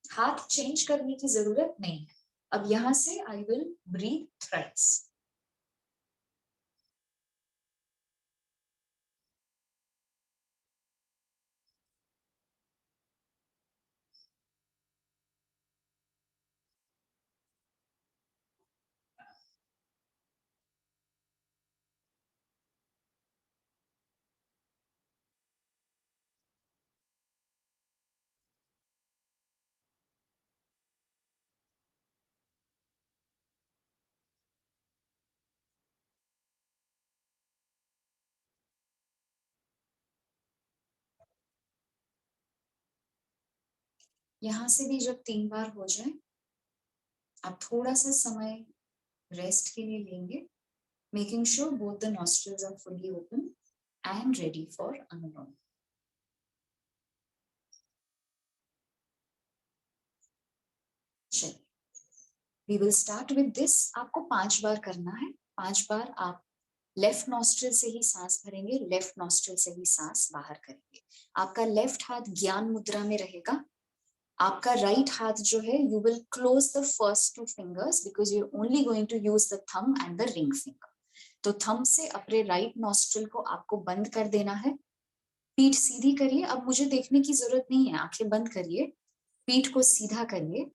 हाथ चेंज करने की जरूरत नहीं है। अब यहां से आई विल ब्रीथ थ्राइस। यहाँ से भी जब 3 बार हो जाए, आप थोड़ा सा समय रेस्ट के लिए लेंगे, making sure both the nostrils are fully open and ready for Anulom. चलिए, we will start with this. आपको 5 बार करना है। 5 बार आप लेफ्ट नॉस्ट्रिल से ही सांस भरेंगे, लेफ्ट नॉस्ट्रिल से ही सांस बाहर करेंगे। आपका लेफ्ट हाथ ज्ञान मुद्रा में रहेगा। आपका राइट हाथ जो है, you will close the first 2 fingers because you are only going to use the thumb and the ring finger. तो थंब से अपने राइट नॉस्ट्रिल को आपको बंद कर देना है। पीठ सीधी करिए। अब मुझे देखने की जरूरत नहीं है, आंखें बंद करिए, पीठ को सीधा करिए।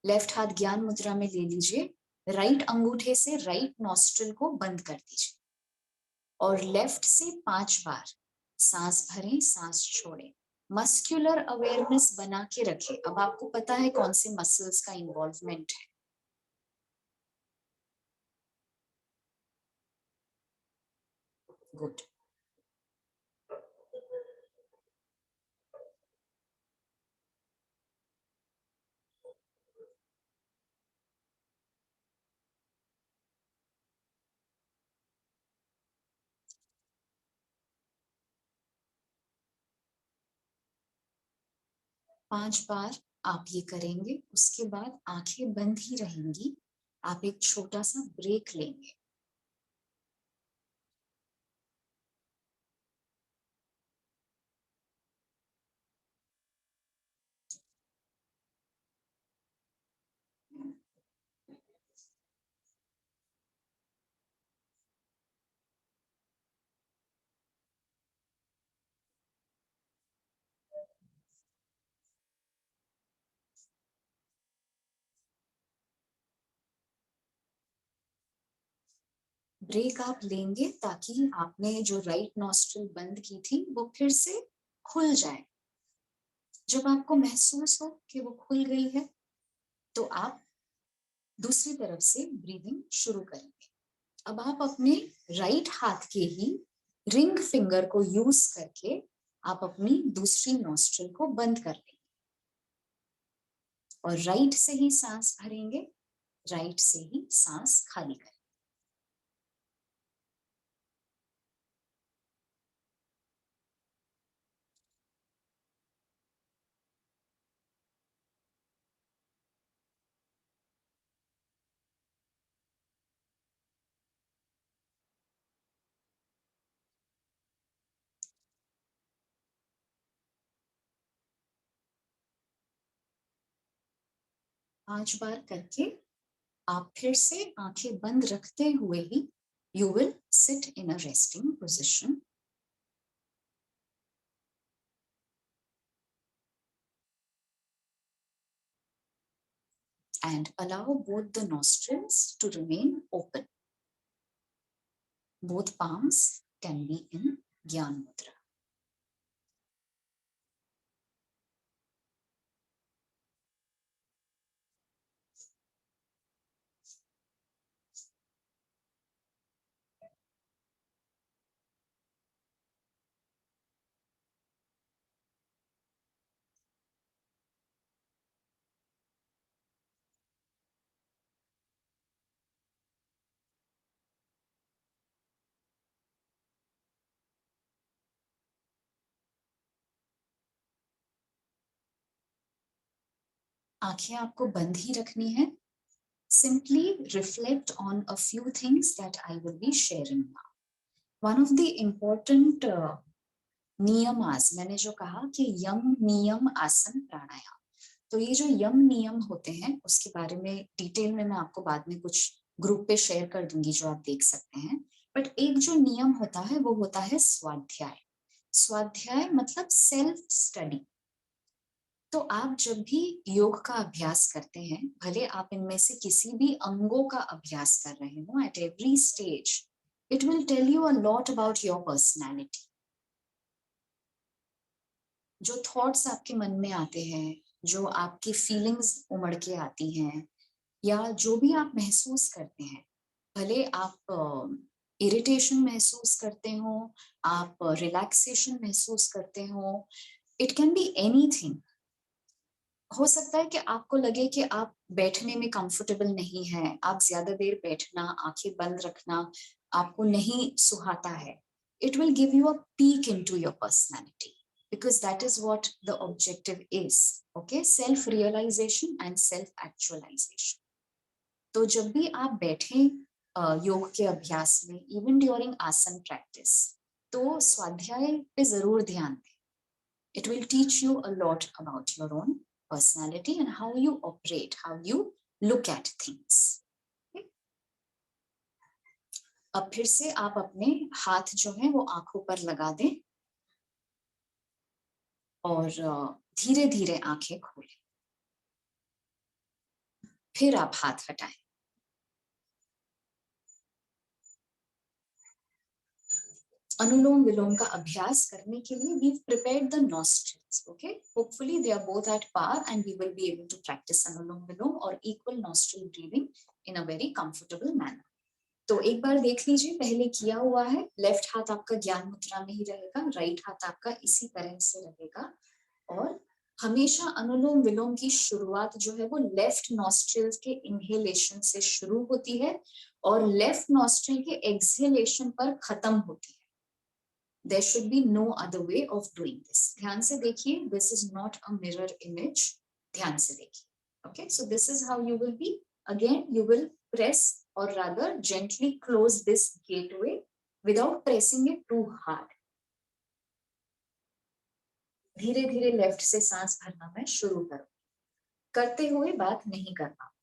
लेफ्ट हाथ ज्ञान मुद्रा में ले लीजिए। राइट अंगूठे से राइट नॉस्ट्रिल को बंद कर दीजिए और लेफ्ट से 5 बार सांस भरें, सांस छोड़ें। मस्कुलर अवेयरनेस बना के रखें। अब आपको पता है कौन से मसल्स का इन्वॉल्वमेंट है। गुड। 5 बार आप ये करेंगे, उसके बाद आंखें बंद ही रहेंगी। आप एक छोटा सा ब्रेक लेंगे। ब्रेक आप लेंगे ताकि आपने जो राइट नॉस्ट्रिल बंद की थी वो फिर से खुल जाए। जब आपको महसूस हो कि वो खुल गई है, तो आप दूसरी तरफ से ब्रीदिंग शुरू करेंगे। अब आप अपने राइट हाथ के ही रिंग फिंगर को यूज करके आप अपनी दूसरी नॉस्ट्रिल को बंद कर लेंगे और राइट से ही सांस भरेंगे, राइट से ही सांस खाली करेंगे। पांच बार करके आप फिर से आंखें बंद रखते हुए ही you will sit in a resting position and allow both the nostrils to remain open. Both palms can be in Gyan Mudra. आंखें आपको बंद ही रखनी है। Simply reflect on a few things that I will be sharing now. One of the important नियमास, मैंने जो कहा कि यम नियम आसन प्राणायाम, तो ये जो यम नियम होते हैं उसके बारे में डिटेल में मैं आपको बाद में कुछ ग्रुप पे शेयर कर दूंगी जो आप देख सकते हैं। बट एक जो नियम होता है वो होता है स्वाध्याय। स्वाध्याय मतलब सेल्फ स्टडी। तो आप जब भी योग का अभ्यास करते हैं, भले आप इनमें से किसी भी अंगों का अभ्यास कर रहे हो, at every stage it will tell you a lot about your personality. जो थॉट्स आपके मन में आते हैं, जो आपकी फीलिंग्स उमड़ के आती हैं, या जो भी आप महसूस करते हैं, भले आप इरिटेशन महसूस करते हो, आप रिलैक्सेशन महसूस करते हो, इट कैन बी एनीथिंग। हो सकता है कि आपको लगे कि आप बैठने में कंफर्टेबल नहीं है, आप ज्यादा देर बैठना, आंखें बंद रखना आपको नहीं सुहाता है. It will give you a peek into your personality because that is what the objective is. Okay, self realization and self actualization. तो जब भी आप बैठे योग के अभ्यास में, इवन ड्यूरिंग आसन प्रैक्टिस, तो स्वाध्याय पे जरूर ध्यान दें. It will teach you a lot about your own personality and how you operate, how you look at things. Okay? अब फिर से आप अपने हाथ जो है वो आंखों पर लगा दें और धीरे धीरे आंखें खोलें. फिर आप हाथ हटाएं. अनुलोम विलोम का अभ्यास करने के लिए we've prepared the nostrils. Okay, hopefully they are both at par and we will be able to practice anulom vilom or equal nostril breathing in a very comfortable manner. तो एक बार देख लीजिए, पहले किया हुआ है. लेफ्ट हाथ आपका ज्ञान मुद्रा में ही रहेगा, राइट हाथ आपका इसी तरह से रहेगा. और हमेशा अनुलोम विलोम की शुरुआत जो है वो लेफ्ट नॉस्ट्रिल के इनहेलेशन से शुरू होती है और लेफ्ट नॉस्ट्रिल के एक्सहेलेशन पर खत्म होती है. There should be no other way of doing this. ध्यान से देखिए, this is not a mirror image. ध्यान से देखिए. Okay, so this is how you will be. Again, you will press or rather gently close this gateway without pressing it too hard. धीरे धीरे left से सांस भरना मैं शुरू करूं. करते हुए बात नहीं करना.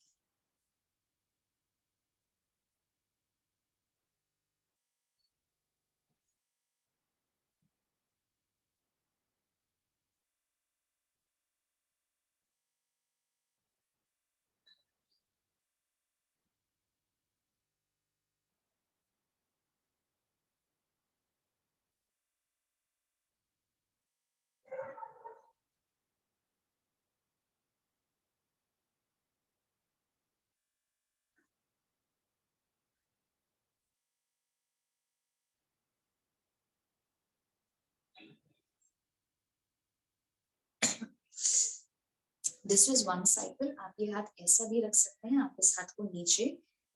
This is one cycle. आप ये हाथ ऐसा भी रख सकते हैं, आप इस हाथ को नीचे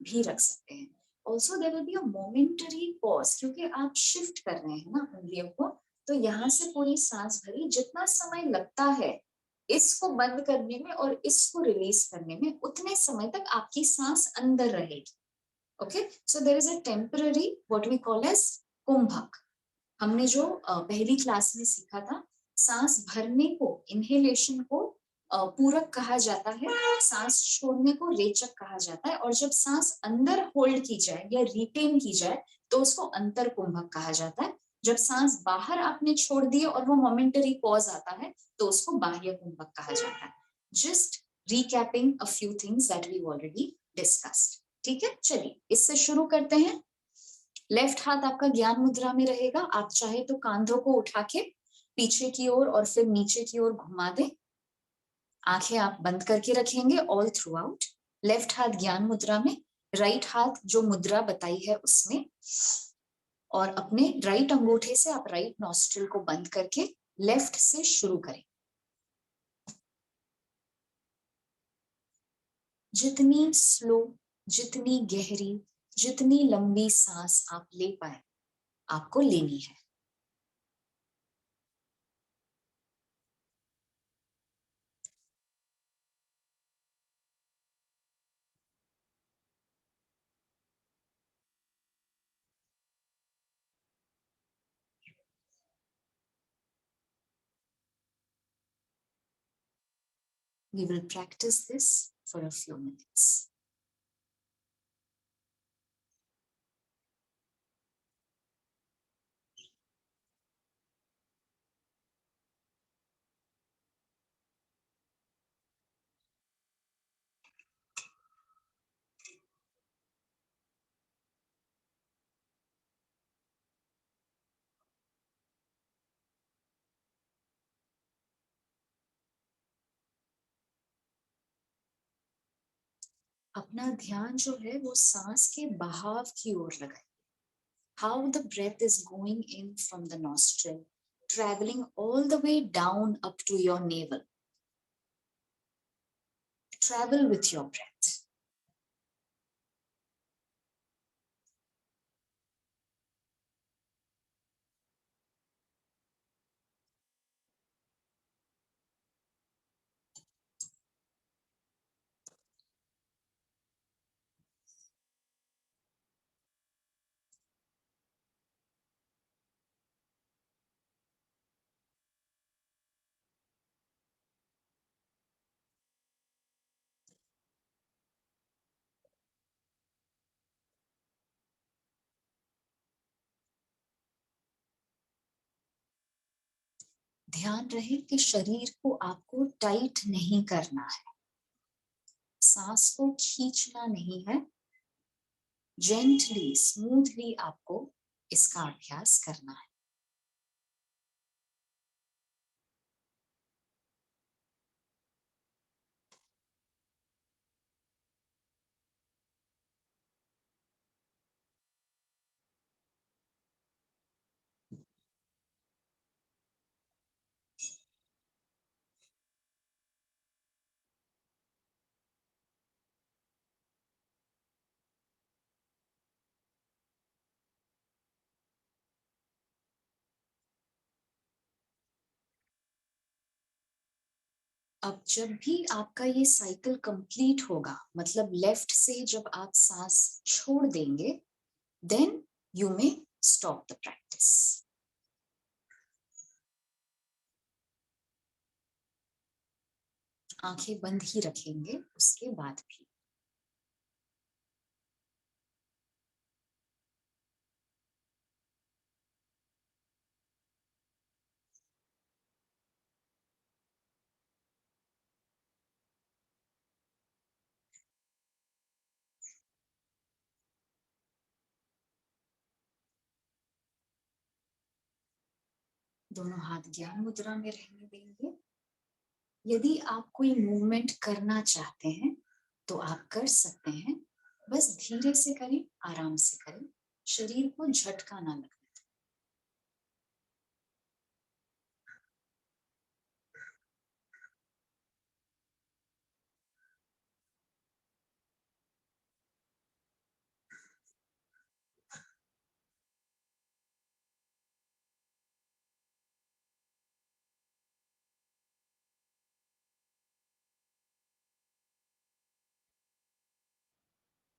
भी रख सकते हैं. Also there will be a momentary pause, क्योंकि आप शिफ्ट कर रहे हैं ना उंगलियों को. तो यहाँ से पूरी सांस भरी, जितना समय लगता है इसको बंद करने में और इसको रिलीज करने में, उतने समय तक आपकी सांस अंदर रहेगी. Okay, so there is a temporary what we call as kumbhaka. हमने जो पहली क्लास में सीखा था, सांस भरने को, इनहेलेशन को पूरक कहा जाता है, सांस छोड़ने को रेचक कहा जाता है, और जब सांस अंदर होल्ड की जाए या रिटेन की जाए तो उसको अंतर कुंभक कहा जाता है. जब सांस बाहर आपने छोड़ दी और वो मोमेंटरी पॉज आता है तो उसको बाह्य कुंभक कहा जाता है. Just recapping a few things that we already discussed. ठीक है, चलिए इससे शुरू करते हैं. लेफ्ट हाथ आपका ज्ञान मुद्रा में रहेगा. आप चाहे तो कांधों को उठा के पीछे की ओर और फिर नीचे की ओर घुमा दें. आंखें आप बंद करके रखेंगे ऑल थ्रू आउट. लेफ्ट हाथ ज्ञान मुद्रा में, राइट हाथ जो मुद्रा बताई है उसमें, और अपने राइट अंगूठे से आप राइट नॉस्ट्रिल को बंद करके लेफ्ट से शुरू करें. जितनी स्लो, जितनी गहरी, जितनी लंबी सांस आप ले पाए आपको लेनी है. We will practice this for a few minutes. अपना ध्यान जो है वो सांस के बहाव की ओर लगाए. How the breath is going in from the nostril, traveling all the way down up to your navel. travel with your breath. ध्यान रहे कि शरीर को आपको टाइट नहीं करना है, सांस को खींचना नहीं है, जेंटली स्मूथली आपको इसका अभ्यास करना है। अब जब भी आपका ये साइकिल कंप्लीट होगा, मतलब लेफ्ट से जब आप सांस छोड़ देंगे, then you may stop the practice. आंखें बंद ही रखेंगे उसके बाद भी। दोनों हाथ ज्ञान मुद्रा में रहने देंगे। यदि आप कोई मूवमेंट करना चाहते हैं तो आप कर सकते हैं, बस धीरे से करें, आराम से करें, शरीर को झटका ना लगे।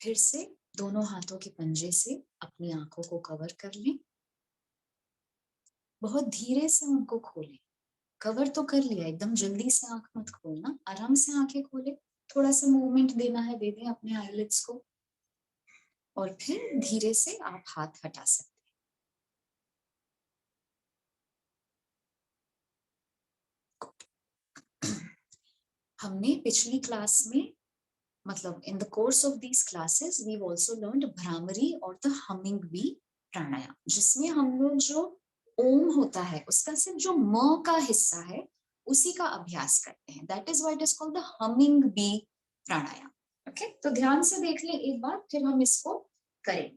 फिर से दोनों हाथों के पंजे से अपनी आंखों को कवर कर लें। बहुत धीरे से उनको खोलें। कवर तो कर लिया, एकदम जल्दी से आंख मत खोलना, आराम से आंखें खोले। थोड़ा सा मूवमेंट देना है, दे दें अपने आईलिड्स को, और फिर धीरे से आप हाथ हटा सकते हैं। हमने पिछली क्लास में, मतलब in the course of these classes, we also learned bhramari और द हमिंग बी प्राणायाम, जिसमें हम लोग जो ओम होता है उसका सिर्फ जो म का हिस्सा है उसी का अभ्यास करते हैं। That is why it is called the humming bee pranayama. Okay, तो ध्यान से देख लें एक बार, फिर हम इसको करें।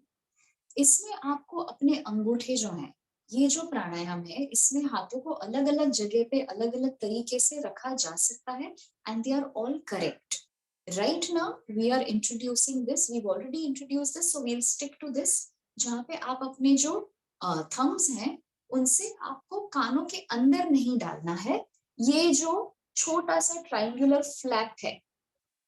इसमें आपको अपने अंगूठे जो हैं, ये जो प्राणायाम है, इसमें हाथों को अलग अलग जगह पे अलग अलग तरीके से रखा जा सकता है, and they are all correct. Right now we are introducing this, we've already introduced this, so we'll stick to this, जहाँ पे आप अपने जो थम्स हैं उनसे आपको कानों के अंदर नहीं डालना है। ये जो छोटा सा ट्रायंगुलर फ्लैप है,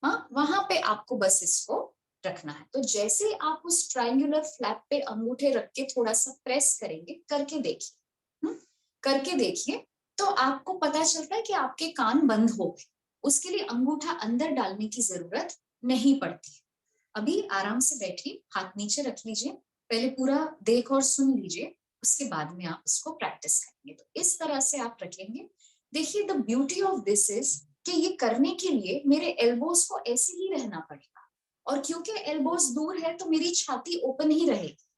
हाँ, वहां पे आपको बस इसको रखना है। तो जैसे आप उस ट्रायंगुलर फ्लैप पे अंगूठे रख के थोड़ा सा प्रेस करेंगे, करके देखिए, करके देखिए, तो आपको पता चलता है कि आपके कान बंद हो गए। उसके लिए अंगूठा अंदर डालने की जरूरत नहीं पड़ती। अभी आराम से बैठिए, हाथ नीचे रख लीजिए, पहले पूरा देख और सुन लीजिए, उसके बाद में आप इसको प्रैक्टिस करेंगे। तो इस तरह से आप रखेंगे। देखिए, the beauty of this is कि ये करने के लिए मेरे एल्बोज को ऐसे ही रहना पड़ेगा, और क्योंकि एल्बोज दूर है तो मेरी छाती ओपन ही रहेगी,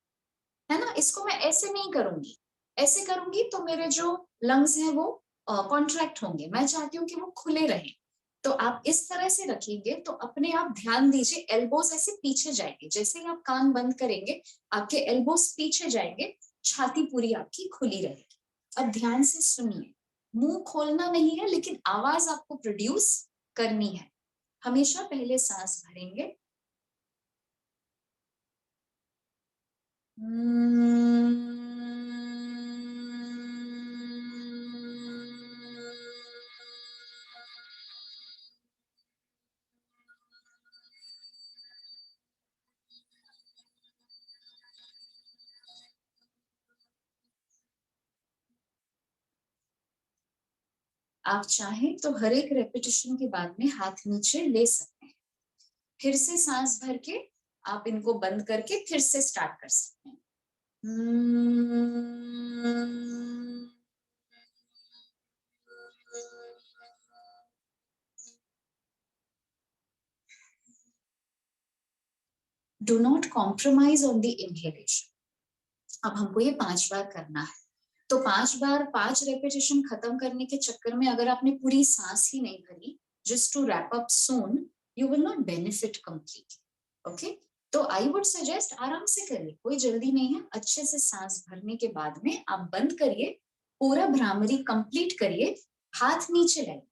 है ना। इसको मैं ऐसे नहीं करूंगी, ऐसे करूंगी तो मेरे जो लंग्स हैं वो कॉन्ट्रैक्ट होंगे। मैं चाहती हूँ कि वो खुले रहें। तो आप इस तरह से रखेंगे तो अपने आप ध्यान दीजिए, एल्बोज ऐसे पीछे जाएंगे। जैसे ही आप कान बंद करेंगे आपके एल्बोज पीछे जाएंगे, छाती पूरी आपकी खुली रहेगी। अब ध्यान से सुनिए, मुंह खोलना नहीं है, लेकिन आवाज आपको प्रोड्यूस करनी है। हमेशा पहले सांस भरेंगे, आप चाहें तो हर एक रेपिटेशन के बाद में हाथ नीचे ले सकते हैं। फिर से सांस भर के आप इनको बंद करके फिर से स्टार्ट कर सकते हैं। Do not compromise on the inhalation. अब हमको ये 5 बार करना है, तो 5 बार 5 रेपिटेशन खत्म करने के चक्कर में अगर आपने पूरी सांस ही नहीं भरी, just to wrap up soon, you will not benefit completely. Okay, तो आई वुड सजेस्ट आराम से करिए, कोई जल्दी नहीं है। अच्छे से सांस भरने के बाद में आप बंद करिए, पूरा भ्रामरी कंप्लीट करिए, हाथ नीचे लाइए।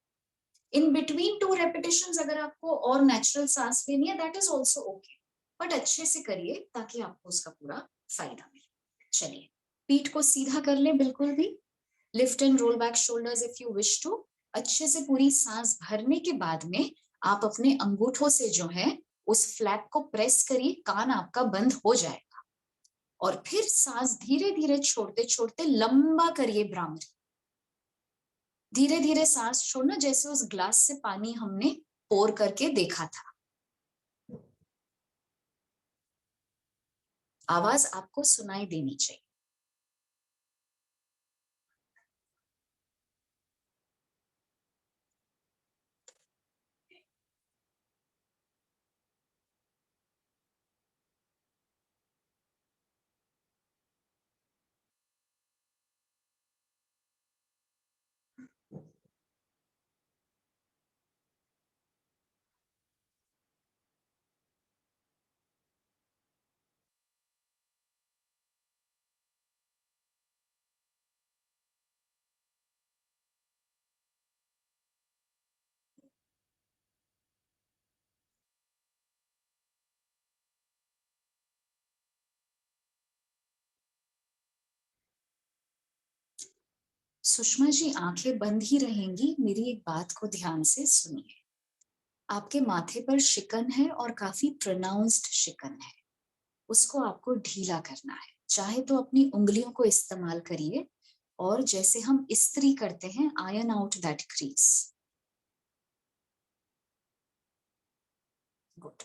इन बिटवीन 2 रेपिटेशंस अगर आपको और नेचुरल सांस लेनी है, that is also okay, but अच्छे से करिए ताकि आपको उसका पूरा फायदा मिले। चलिए, पीठ को सीधा कर ले, बिल्कुल भी lift and roll back shoulders if you wish to. अच्छे से पूरी सांस भरने के बाद में आप अपने अंगूठों से जो है उस फ्लैप को प्रेस करिए, कान आपका बंद हो जाएगा। और फिर सांस धीरे धीरे छोड़ते छोड़ते लंबा करिए भ्रामरी। धीरे धीरे सांस छोड़ना, जैसे उस ग्लास से पानी हमने पोर करके देखा था। आवाज आपको सुनाई देनी चाहिए। सुषमा जी, आंखें बंद ही रहेंगी, मेरी एक बात को ध्यान से सुनिए। आपके माथे पर शिकन है और काफी प्रोनाउंस्ड शिकन है, उसको आपको ढीला करना है। चाहे तो अपनी उंगलियों को इस्तेमाल करिए और जैसे हम इस्त्री करते हैं, ion out that crease. Good.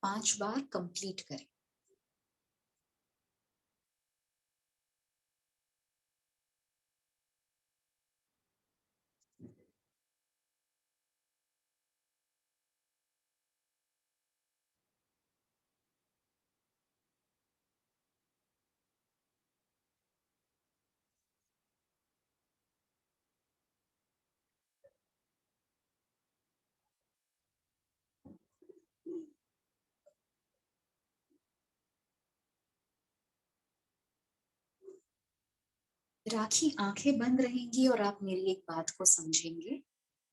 5 bar complete करें। राखी, आंखें बंद रहेंगी और आप मेरी एक बात को समझेंगे।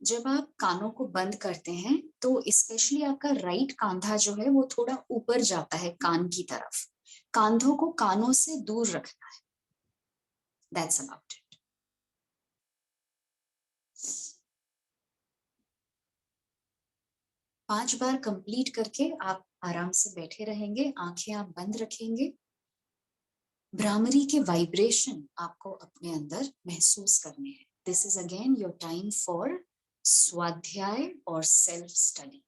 जब आप कानों को बंद करते हैं तो स्पेशली आपका राइट कांधा जो है वो थोड़ा ऊपर जाता है कान की तरफ। कांधों को कानों से दूर रखना है। That's about it. 5 bar complete करके आप आराम से बैठे रहेंगे, आंखें आप बंद रखेंगे। भ्रामरी के वाइब्रेशन आपको अपने अंदर महसूस करने हैं। This is again your time for स्वाध्याय और सेल्फ स्टडी।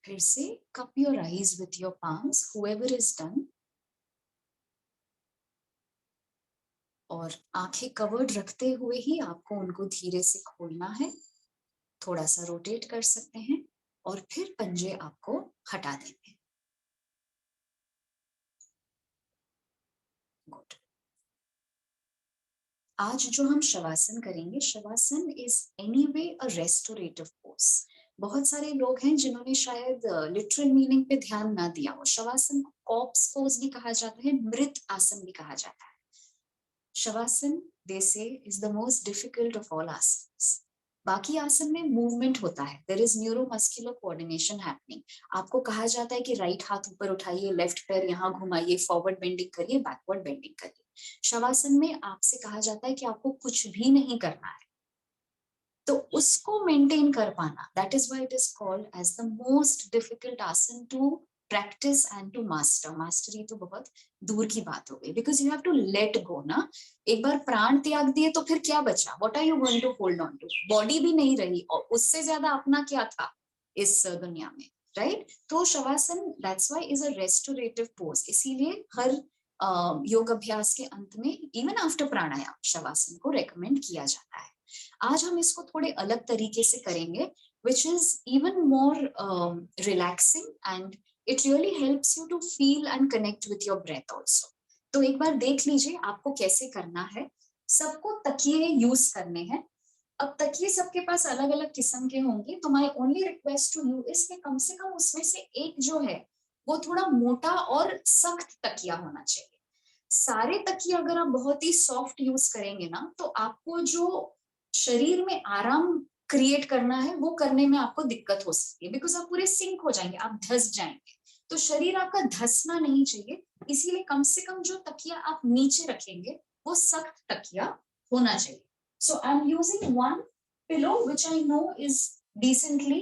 फिर से cup your eyes with your palms, whoever is done. और आंखें कवर्ड रखते हुए ही आपको उनको धीरे से खोलना है, थोड़ा सा रोटेट कर सकते हैं और फिर पंजे आपको हटा देंगे। गुड। आज जो हम शवासन करेंगे, shavasana is anyway a restorative pose. बहुत सारे लोग हैं जिन्होंने शायद लिटरल मीनिंग पे ध्यान ना दिया हो। शवासन को कॉप्स पोज भी कहा जाता है, मृत आसन भी कहा जाता है। Shavasana they say is the most difficult of all asanas. बाकी आसन में मूवमेंट होता है, there is neuromuscular coordination happening. आपको कहा जाता है कि राइट हाथ ऊपर उठाइए, लेफ्ट पैर यहाँ घुमाइए, फॉरवर्ड बेंडिंग करिए, बैकवर्ड बेंडिंग करिए। शवासन में आपसे कहा जाता है कि आपको कुछ भी नहीं करना है। तो उसको मेंटेन कर पाना, that is why it is called as the most difficult asana to practice and to master. Mastery तो बहुत दूर की बात हो गई, because you have to let go ना। एक बार प्राण त्याग दिए तो फिर क्या बचा? What are you going to hold on to? Body भी नहीं रही, और उससे ज्यादा अपना क्या था इस दुनिया में, राइट? तो shavasana that's why is a restorative pose. इसीलिए हर योग अभ्यास के अंत में, इवन आफ्टर प्राणायाम, शवासन को रेकमेंड किया जाता है। आज हम इसको थोड़े अलग तरीके से करेंगे, which is even more relaxing and it really helps you to feel and connect with your breath also. तो एक बार देख लीजिए आपको कैसे करना है। सबको तकिए यूज करने हैं। अब तकिए सबके पास अलग अलग किस्म के होंगे, तो my only request to you is कि कम से कम उसमें से एक जो है वो थोड़ा मोटा और सख्त तकिया होना चाहिए। सारे तकिए अगर आप बहुत ही सॉफ्ट यूज करेंगे ना, तो आपको जो शरीर में आराम क्रिएट करना है वो करने में आपको दिक्कत हो सकती है, बिकॉज आप पूरे सिंक हो जाएंगे, आप धस जाएंगे। तो शरीर आपका धसना नहीं चाहिए, इसीलिए कम से कम जो तकिया आप नीचे रखेंगे वो सख्त तकिया होना चाहिए। So I am using one pillow which I know is decently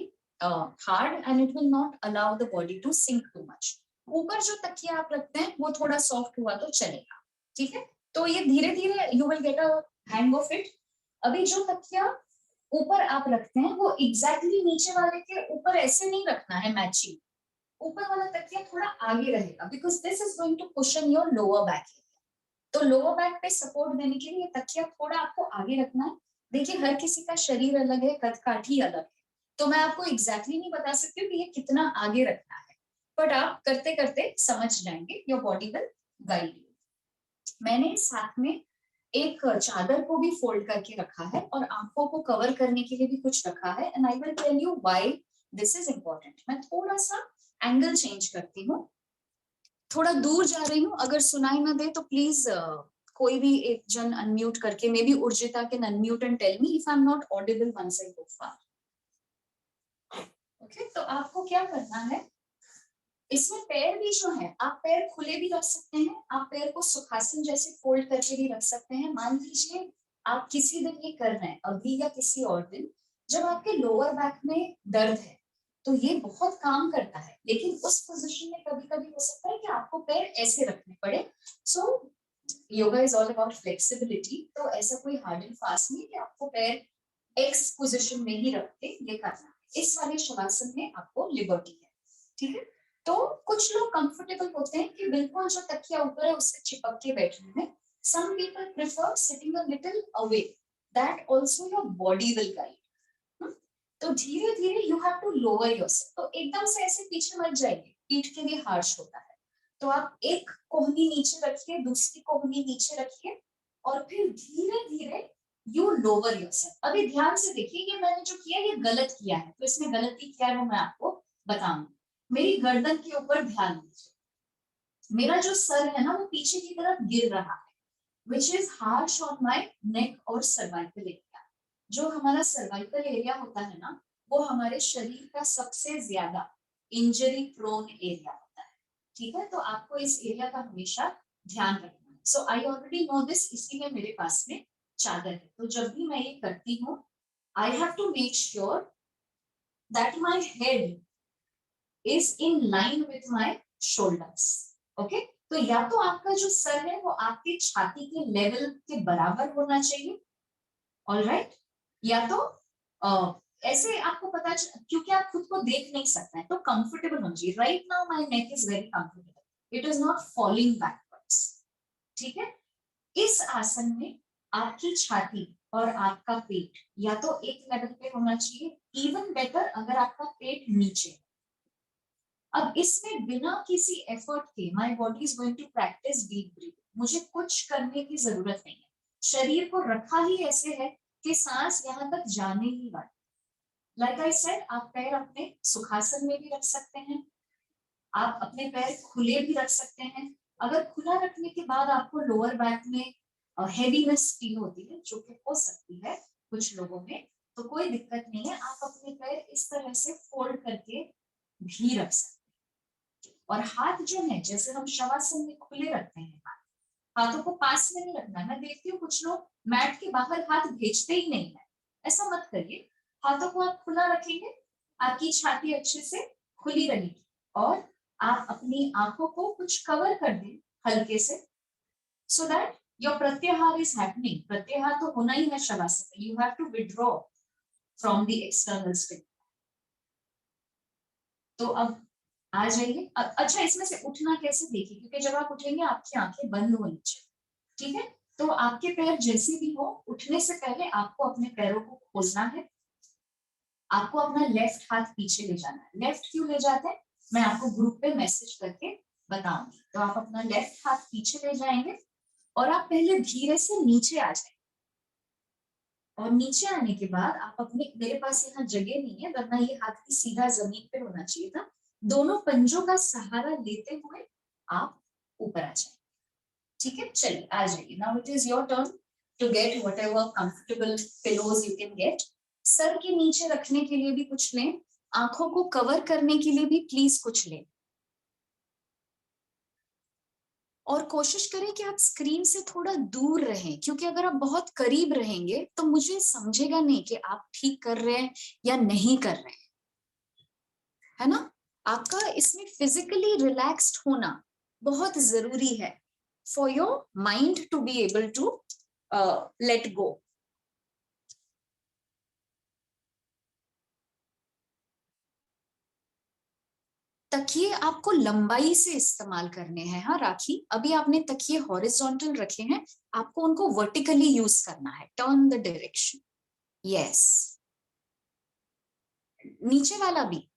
hard and it will not allow the body to sink too much. ऊपर जो तकिया आप रखते हैं वो थोड़ा सॉफ्ट हुआ तो चलेगा, ठीक है? तो ये धीरे धीरे you will get a hang of it. अभी जो तकिया ऊपर आप रखते हैं वो एग्जैक्टली नीचे वाले के ऊपर ऐसे नहीं रखना है मैचिंग। ऊपर वाला तकिया थोड़ा आगे रहेगा, because this is going to cushion your lower back. तो लोअर बैक पे सपोर्ट देने के लिए तकिया थोड़ा आपको आगे रखना है। देखिए हर किसी का शरीर अलग है, कद काठी अलग है, तो मैं आपको एग्जैक्टली नहीं बता सकती हूँ कि ये कितना आगे रखना है, बट आप करते करते समझ जाएंगे, your body will guide you. मैंने साथ में एक चादर को भी फोल्ड करके रखा है और आंखों को कवर करने के लिए भी कुछ रखा है, and I will tell you why this is important. मैं थोड़ा सा एंगल चेंज करती हूँ, थोड़ा दूर जा रही हूँ, अगर सुनाई ना दे तो प्लीज कोई भी एक जन अनम्यूट करके, maybe Urjita can unmute and tell me if I am not audible once I go far. Okay, तो आपको क्या करना है, इसमें पैर भी जो है, आप पैर खुले भी रख सकते हैं, आप पैर को सुखासन जैसे फोल्ड करके भी रख सकते हैं। मान लीजिए आप किसी दिन ये कर रहे हैं, अभी या किसी और दिन, जब आपके लोअर बैक में दर्द है, तो ये बहुत काम करता है। लेकिन उस पोजीशन में कभी कभी हो सकता है कि आपको पैर ऐसे रखने पड़े। So yoga is all about flexibility, तो ऐसा कोई हार्ड एंड फास्ट नहीं कि आपको पैर एक्स पोजीशन में ही रख के ये करना है। इस वाले शवासन में आपको लिबर्टी है, ठीक है? तो कुछ लोग कंफर्टेबल होते हैं कि बिल्कुल जो तकिया ऊपर है उससे चिपक के बैठने में। Some people prefer sitting a little away, that also your body will guide. तो धीरे धीरे you have to lower yourself, तो एकदम से ऐसे पीछे मत जाइए, पीठ के लिए हार्श होता है। तो आप एक कोहनी नीचे रखिए, दूसरी कोहनी नीचे रखिए, और फिर धीरे धीरे यू लोअर योरसेल्फ। अभी ध्यान से देखिए, ये मैंने जो किया ये गलत किया है, तो इसमें गलती क्या है वो मैं आपको बताऊंगी। मेरी गर्दन के ऊपर ध्यान दीजिए, मेरा जो सर है ना वो पीछे की तरफ गिर रहा है, which is harsh on my neck और सर्वाइकल एरिया। जो हमारा सर्वाइकल एरिया होता है ना, वो हमारे शरीर का सबसे ज्यादा इंजरी प्रोन एरिया होता है, ठीक है? तो आपको इस एरिया का हमेशा ध्यान रखना है। सो आई ऑलरेडी नो दिस, इसीलिए मेरे पास में चादर है। तो जब भी मैं ये करती हूँ, I have to make sure that my head is in line with my shoulders. Okay, तो या तो आपका जो सर है वो आपकी छाती के लेवल के बराबर होना चाहिए, ऑल राइट, या तो ऐसे आपको पता क्योंकि आप खुद को देख नहीं सकते हैं, तो कंफर्टेबल होना चाहिए। Right now my neck is very comfortable, it is not falling backwards, ठीक है? इस आसन में आपकी छाती और आपका पेट या तो एक लेवल पे होना चाहिए, इवन बेटर अगर आपका पेट नीचे। अब इसमें बिना किसी एफर्ट के my body is going to practice deep breathing. मुझे कुछ करने की जरूरत नहीं है, शरीर को रखा ही ऐसे है कि सांस यहाँ तक जाने ही वाली। लाइक आई सेड, आप पैर अपने सुखासन में भी रख सकते हैं, आप अपने पैर खुले भी रख सकते हैं। अगर खुला रखने के बाद आपको लोअर बैक में हैवीनेस फील होती है, जो कि हो सकती है कुछ लोगों में, तो कोई दिक्कत नहीं है, आप अपने पैर इस तरह से फोल्ड करके भी रख सकते हैं। और हाथ जो है, जैसे हम शवासन में खुले रखते हैं, हाथों को पास में नहीं रखना है। मैं देखती हूँ कुछ लोग मैट के बाहर हाथ भेजते ही नहीं है, ऐसा मत करिए। हाथों को आप खुला रखेंगे, आपकी छाती अच्छे से खुली रहेगी और आप अपनी आंखों को कुछ कवर कर दें हल्के से, so that your pratyahara is happening. प्रत्याहार तो होना ही है शवासन में, you have to withdraw from the external stick. तो अब आ जाइए। अच्छा, इसमें से उठना कैसे देखिए, क्योंकि जब आप उठेंगे आपकी आंखें बंद होनी चाहिए, ठीक है? तो आपके पैर जैसे भी हो, उठने से पहले आपको अपने पैरों को खोलना है। आपको अपना लेफ्ट हाथ पीछे ले जाना है। लेफ्ट क्यों ले जाते हैं, मैं आपको ग्रुप पे मैसेज करके बताऊंगी। तो आप अपना लेफ्ट हाथ पीछे ले जाएंगे और आप पहले धीरे से नीचे आ जाएंगे। और नीचे आने के बाद आप अपने, मेरे पास यहाँ जगह नहीं है वरना ये हाथ भी सीधा जमीन पे होना चाहिए था, दोनों पंजों का सहारा लेते हुए आप ऊपर आ जाए। ठीक है, चलिए आ जाइए। Now it is your turn to get whatever comfortable pillows you can get. सर के नीचे रखने के लिए भी कुछ लें, आंखों को कवर करने के लिए भी प्लीज कुछ लें। और कोशिश करें कि आप स्क्रीन से थोड़ा दूर रहें, क्योंकि अगर आप बहुत करीब रहेंगे तो मुझे समझेगा नहीं कि आप ठीक कर रहे हैं या नहीं कर रहे हैं, है ना? आपका इसमें फिजिकली रिलैक्स्ड होना बहुत जरूरी है for your mind to be able to let go. तकिए आपको लंबाई से इस्तेमाल करने हैं। हाँ राखी, अभी आपने तकिए हॉरिजॉन्टल रखे हैं, आपको उनको वर्टिकली यूज करना है। Turn the direction, yes. नीचे वाला भी,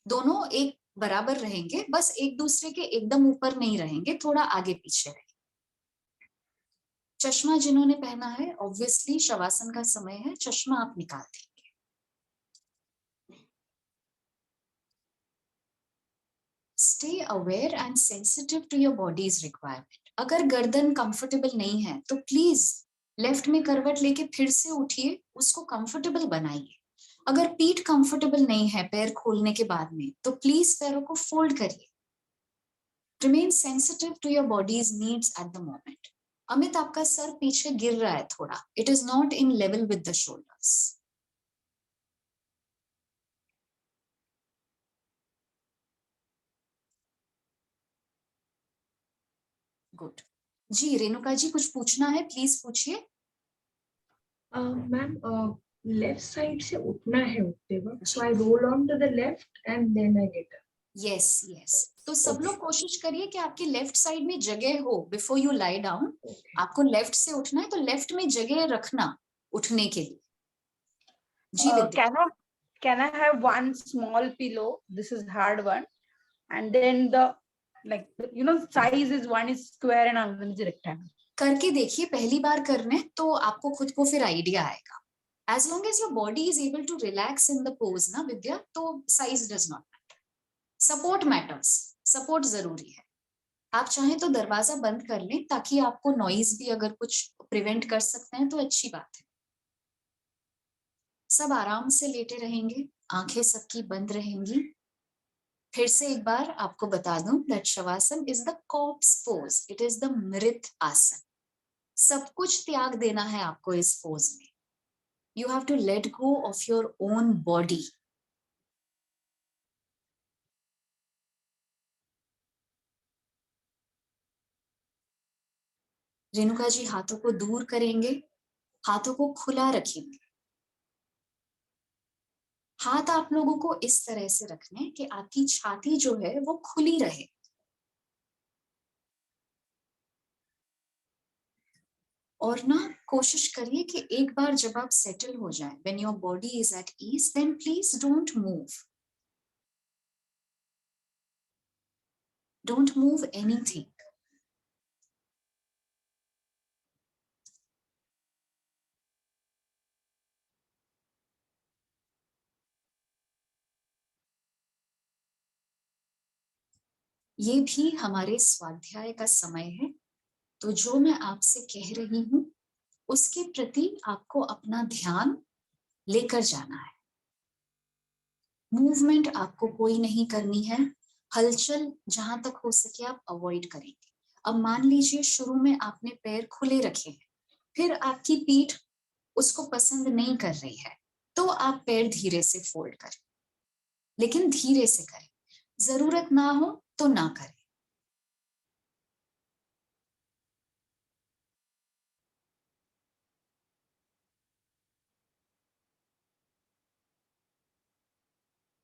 दोनों एक बराबर रहेंगे, बस एक दूसरे के एकदम ऊपर नहीं रहेंगे, थोड़ा आगे पीछे रहेंगे। चश्मा जिन्होंने पहना है, ऑब्वियसली शवासन का समय है, चश्मा आप निकाल देंगे। Stay aware and sensitive to your body's requirement. अगर गर्दन कंफर्टेबल नहीं है तो प्लीज लेफ्ट में करवट लेके फिर से उठिए, उसको कंफर्टेबल बनाइए। अगर पीठ कंफर्टेबल नहीं है पैर खोलने के बाद में, तो प्लीज पैरों को फोल्ड करिए। Remain sensitive to your body's needs at the moment. Amit, आपका सर पीछे गिर रहा है थोड़ा, it is not in level with the shoulders. Good. जी रेणुका जी, कुछ पूछना है प्लीज पूछिए। मैम, लेफ्ट साइड से उठना है उठते वक्त, so I roll on to the left and then I get up. Yes yes, तो सब लोग कोशिश करिए कि आपकी लेफ्ट साइड में जगह हो बिफोर यू लाई डाउन। आपको लेफ्ट से उठना है तो लेफ्ट में जगह रखना उठने के लिए। जी विद्या। Can I have one small pillow? This is hard one, and then the size is one is square and another is rectangle. करके देखिए, पहली बार करने तो आपको खुद को फिर आइडिया आएगा। As long as your body is able to relax in the pose ना विद्या, तो size does not matter, support matters, support जरूरी है। आप चाहें तो दरवाजा बंद कर लें ताकि आपको नॉइज भी अगर कुछ प्रिवेंट कर सकते हैं तो अच्छी बात है। सब आराम से लेटे रहेंगे, आंखें सबकी बंद रहेंगी। फिर से एक बार आपको बता दूं that shavasana is the corps pose, it is the मृत आसन। सब कुछ त्याग देना है आपको इस पोज में। You have to let go of your own body. Renuka ji हाथों को दूर करेंगे, हाथों को खुला रखेंगे। हाथ आप लोगों को इस तरह से रखने कि आपकी छाती जो है वो खुली रहे। और ना कोशिश करिए कि एक बार जब आप सेटल हो जाएं, when your body is at ease, then please don't move. Don't move anything. ये भी हमारे स्वाध्याय का समय है, तो जो मैं आपसे कह रही हूं उसके प्रति आपको अपना ध्यान लेकर जाना है। मूवमेंट आपको कोई नहीं करनी है, हलचल जहां तक हो सके आप अवॉइड करेंगे। अब मान लीजिए शुरू में आपने पैर खुले रखे हैं, फिर आपकी पीठ उसको पसंद नहीं कर रही है, तो आप पैर धीरे से फोल्ड करें, लेकिन धीरे से करें। जरूरत ना हो तो ना करें।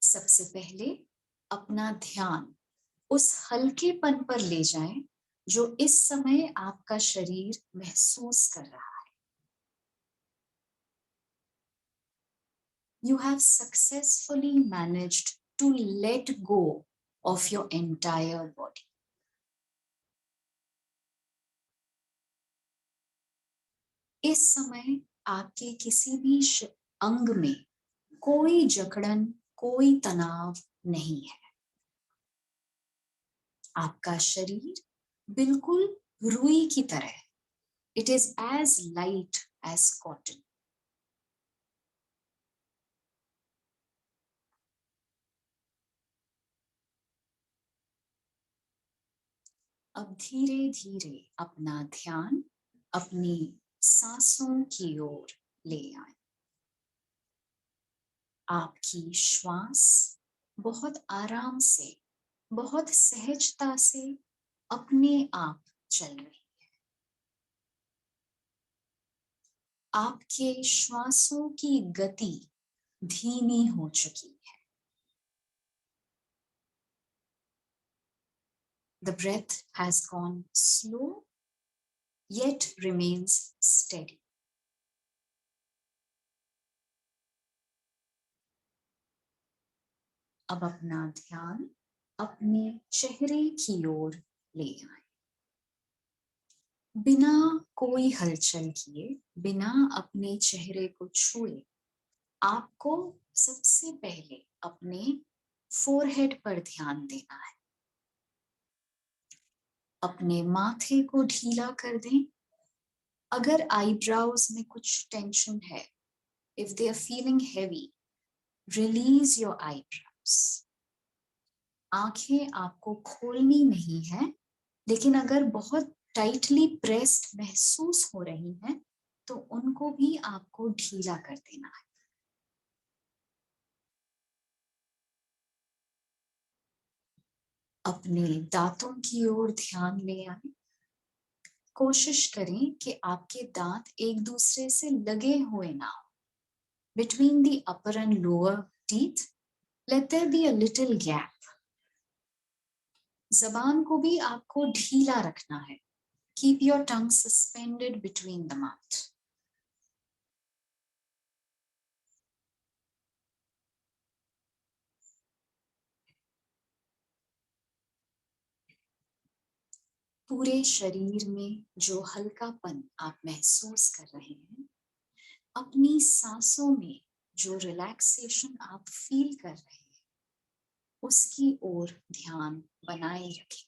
सबसे पहले अपना ध्यान उस हल्केपन पर ले जाएं जो इस समय आपका शरीर महसूस कर रहा है। You have successfully managed to let go of your entire body. इस समय आपके किसी भी अंग में कोई जकड़न, कोई तनाव नहीं है। आपका शरीर बिल्कुल रुई की तरह है। It is as light as cotton. अब धीरे धीरे अपना ध्यान अपनी सांसों की ओर ले आए। आपकी श्वास बहुत आराम से, बहुत सहजता से अपने आप चल रही है। आपके श्वासों की गति धीमी हो चुकी है। The breath has gone slow, yet remains steady. अब अपना ध्यान अपने चेहरे की ओर ले आए। बिना कोई हलचल किए, बिना अपने चेहरे को छुए, आपको सबसे पहले अपने फोरहेड पर ध्यान देना है। अपने माथे को ढीला कर दें। अगर आईब्राउज में कुछ टेंशन है, if they are feeling heavy, release your eyebrows. आंखें आपको खोलनी नहीं है, लेकिन अगर बहुत टाइटली प्रेस्ड महसूस हो रही हैं, तो उनको भी आपको ढीला कर देना है। अपने दांतों की ओर ध्यान ले आए। कोशिश करें कि आपके दांत एक दूसरे से लगे हुए ना हो। Between the upper and lower teeth, let there be a little gap. जबान को भी आपको ढीला रखना है। Keep your tongue suspended between the mouth. पूरे शरीर में जो हल्कापन आप महसूस कर रहे हैं, अपनी सांसों में जो रिलैक्सेशन आप फील कर रहे हैं, उसकी ओर ध्यान बनाए रखें।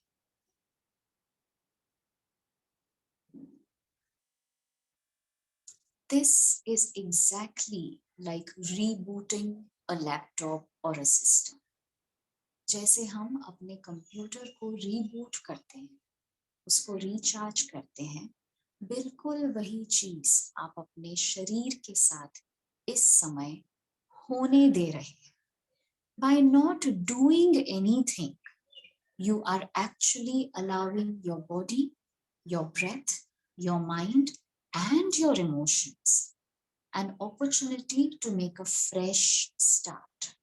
This is exactly like rebooting a laptop or a system. जैसे हम अपने कंप्यूटर को रीबूट करते हैं, उसको रिचार्ज करते हैं, बिल्कुल वही चीज आप अपने शरीर के साथ इस समय होने दे रहे हैं। By not doing anything, you are actually allowing your body, your breath, your mind, and your emotions an opportunity to make a fresh start.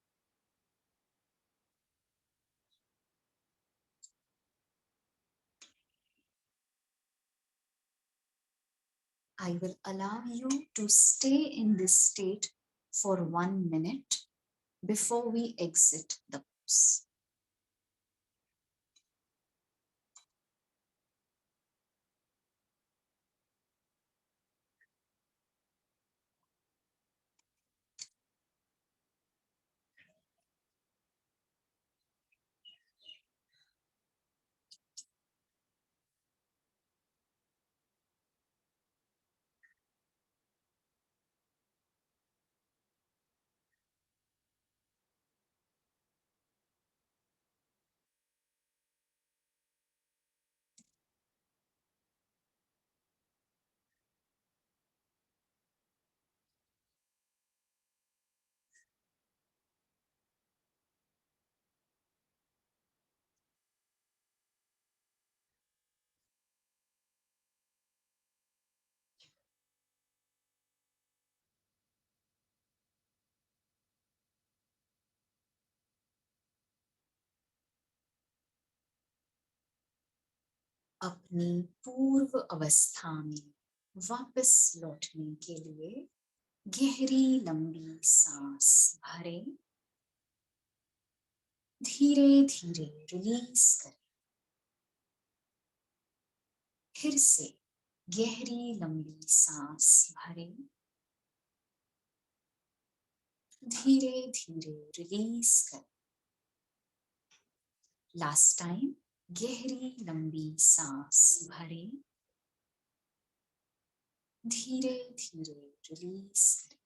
I will allow you to stay in this state for 1 minute before we exit the pose. अपनी पूर्व अवस्था में वापस लौटने के लिए गहरी लंबी सांस भरें, धीरे धीरे रिलीज करें। फिर से गहरी लंबी सांस भरें, धीरे धीरे रिलीज करें। लास्ट टाइम गहरी लंबी सांस भरें, धीरे धीरे रिलीज करें।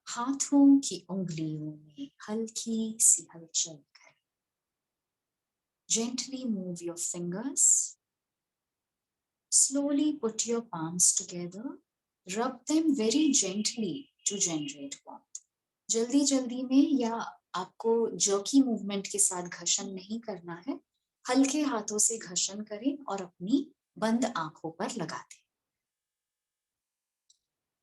हाथों की उंगलियों में हल्की सी हलचल करें। Gently move your fingers. Slowly put your palms together. Rub them very gently to generate warmth. जल्दी जल्दी में या आपको जर्की मूवमेंट के साथ घर्षण नहीं करना है, हल्के हाथों से घर्षण करें और अपनी बंद आंखों पर लगा दें।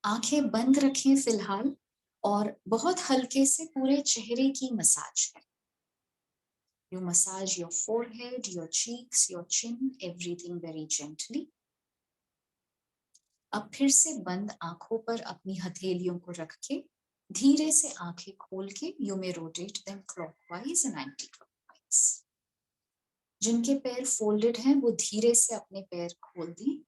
आंखें बंद रखें फिलहाल और बहुत हल्के से पूरे चेहरे की मसाज करें। You massage your forehead, your cheeks, your chin, everything very gently. अब फिर से बंद आंखों पर अपनी हथेलियों को रख के धीरे से आंखें खोल के you may rotate them clockwise and anti-clockwise. जिनके पैर फोल्डेड हैं वो धीरे से अपने पैर खोल दें।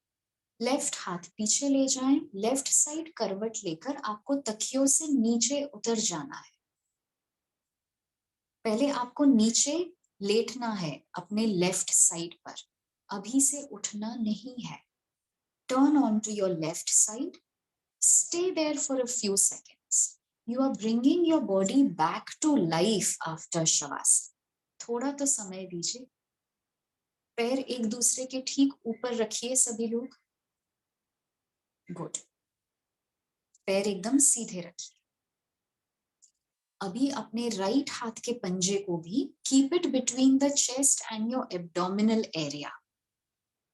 लेफ्ट हाथ पीछे ले जाएं। लेफ्ट साइड करवट लेकर आपको तकियों से नीचे उतर जाना है। पहले आपको नीचे लेटना है अपने लेफ्ट साइड पर, अभी से उठना नहीं है। Turn on to your left side. Stay there for a few seconds. You are bringing your body back to life after Shavasana. थोड़ा तो समय दीजिए। पैर एक दूसरे के ठीक ऊपर रखिए सभी लोग। गुड। पैर एकदम सीधे रखिए। अभी अपने राइट हाथ के पंजे को भी keep it between the chest and your abdominal area.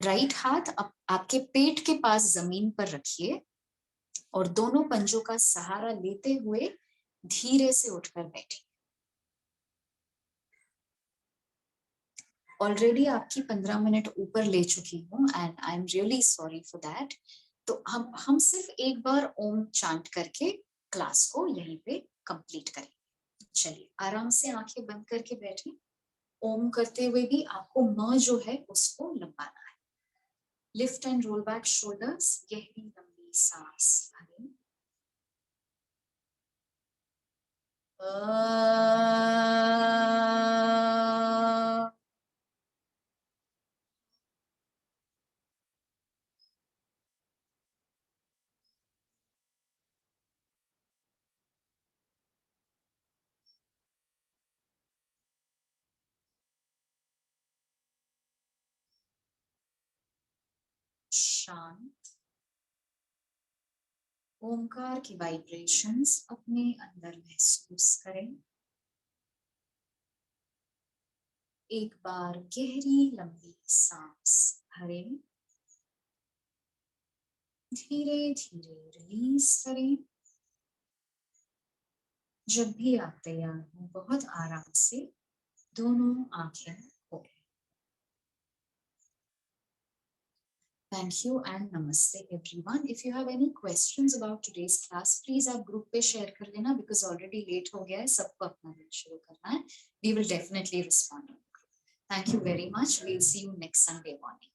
Right हाथ आपके पेट के पास जमीन पर रखिए और दोनों पंजों का सहारा लेते हुए धीरे से उठकर बैठिए। ऑलरेडी आपकी 15 मिनट ऊपर ले चुकी हूँ and I am really sorry for that. तो हम सिर्फ एक बार ओम चांट करके क्लास को यहीं पे कंप्लीट करें। चलिए आराम से आंखें बंद करके बैठिए। ओम करते हुए भी आपको म जो है उसको लंबाना है। Lift and roll back shoulders, गहरी लंबी सांस भरें। शांत। ओमकार की वाइब्रेशंस अपने अंदर महसूस करें। एक बार गहरी लंबी सांस भरें, धीरे धीरे रिलीज करें। जब भी आप तैयार हो बहुत आराम से दोनों आंखें खोलें। Thank you and namaste everyone. If you have any questions about today's class, please आप group पे share कर लेना because already late हो गया है, सबको अपना दिन शुरू करना है. We will definitely respond. Thank you very much. We'll see you next Sunday morning.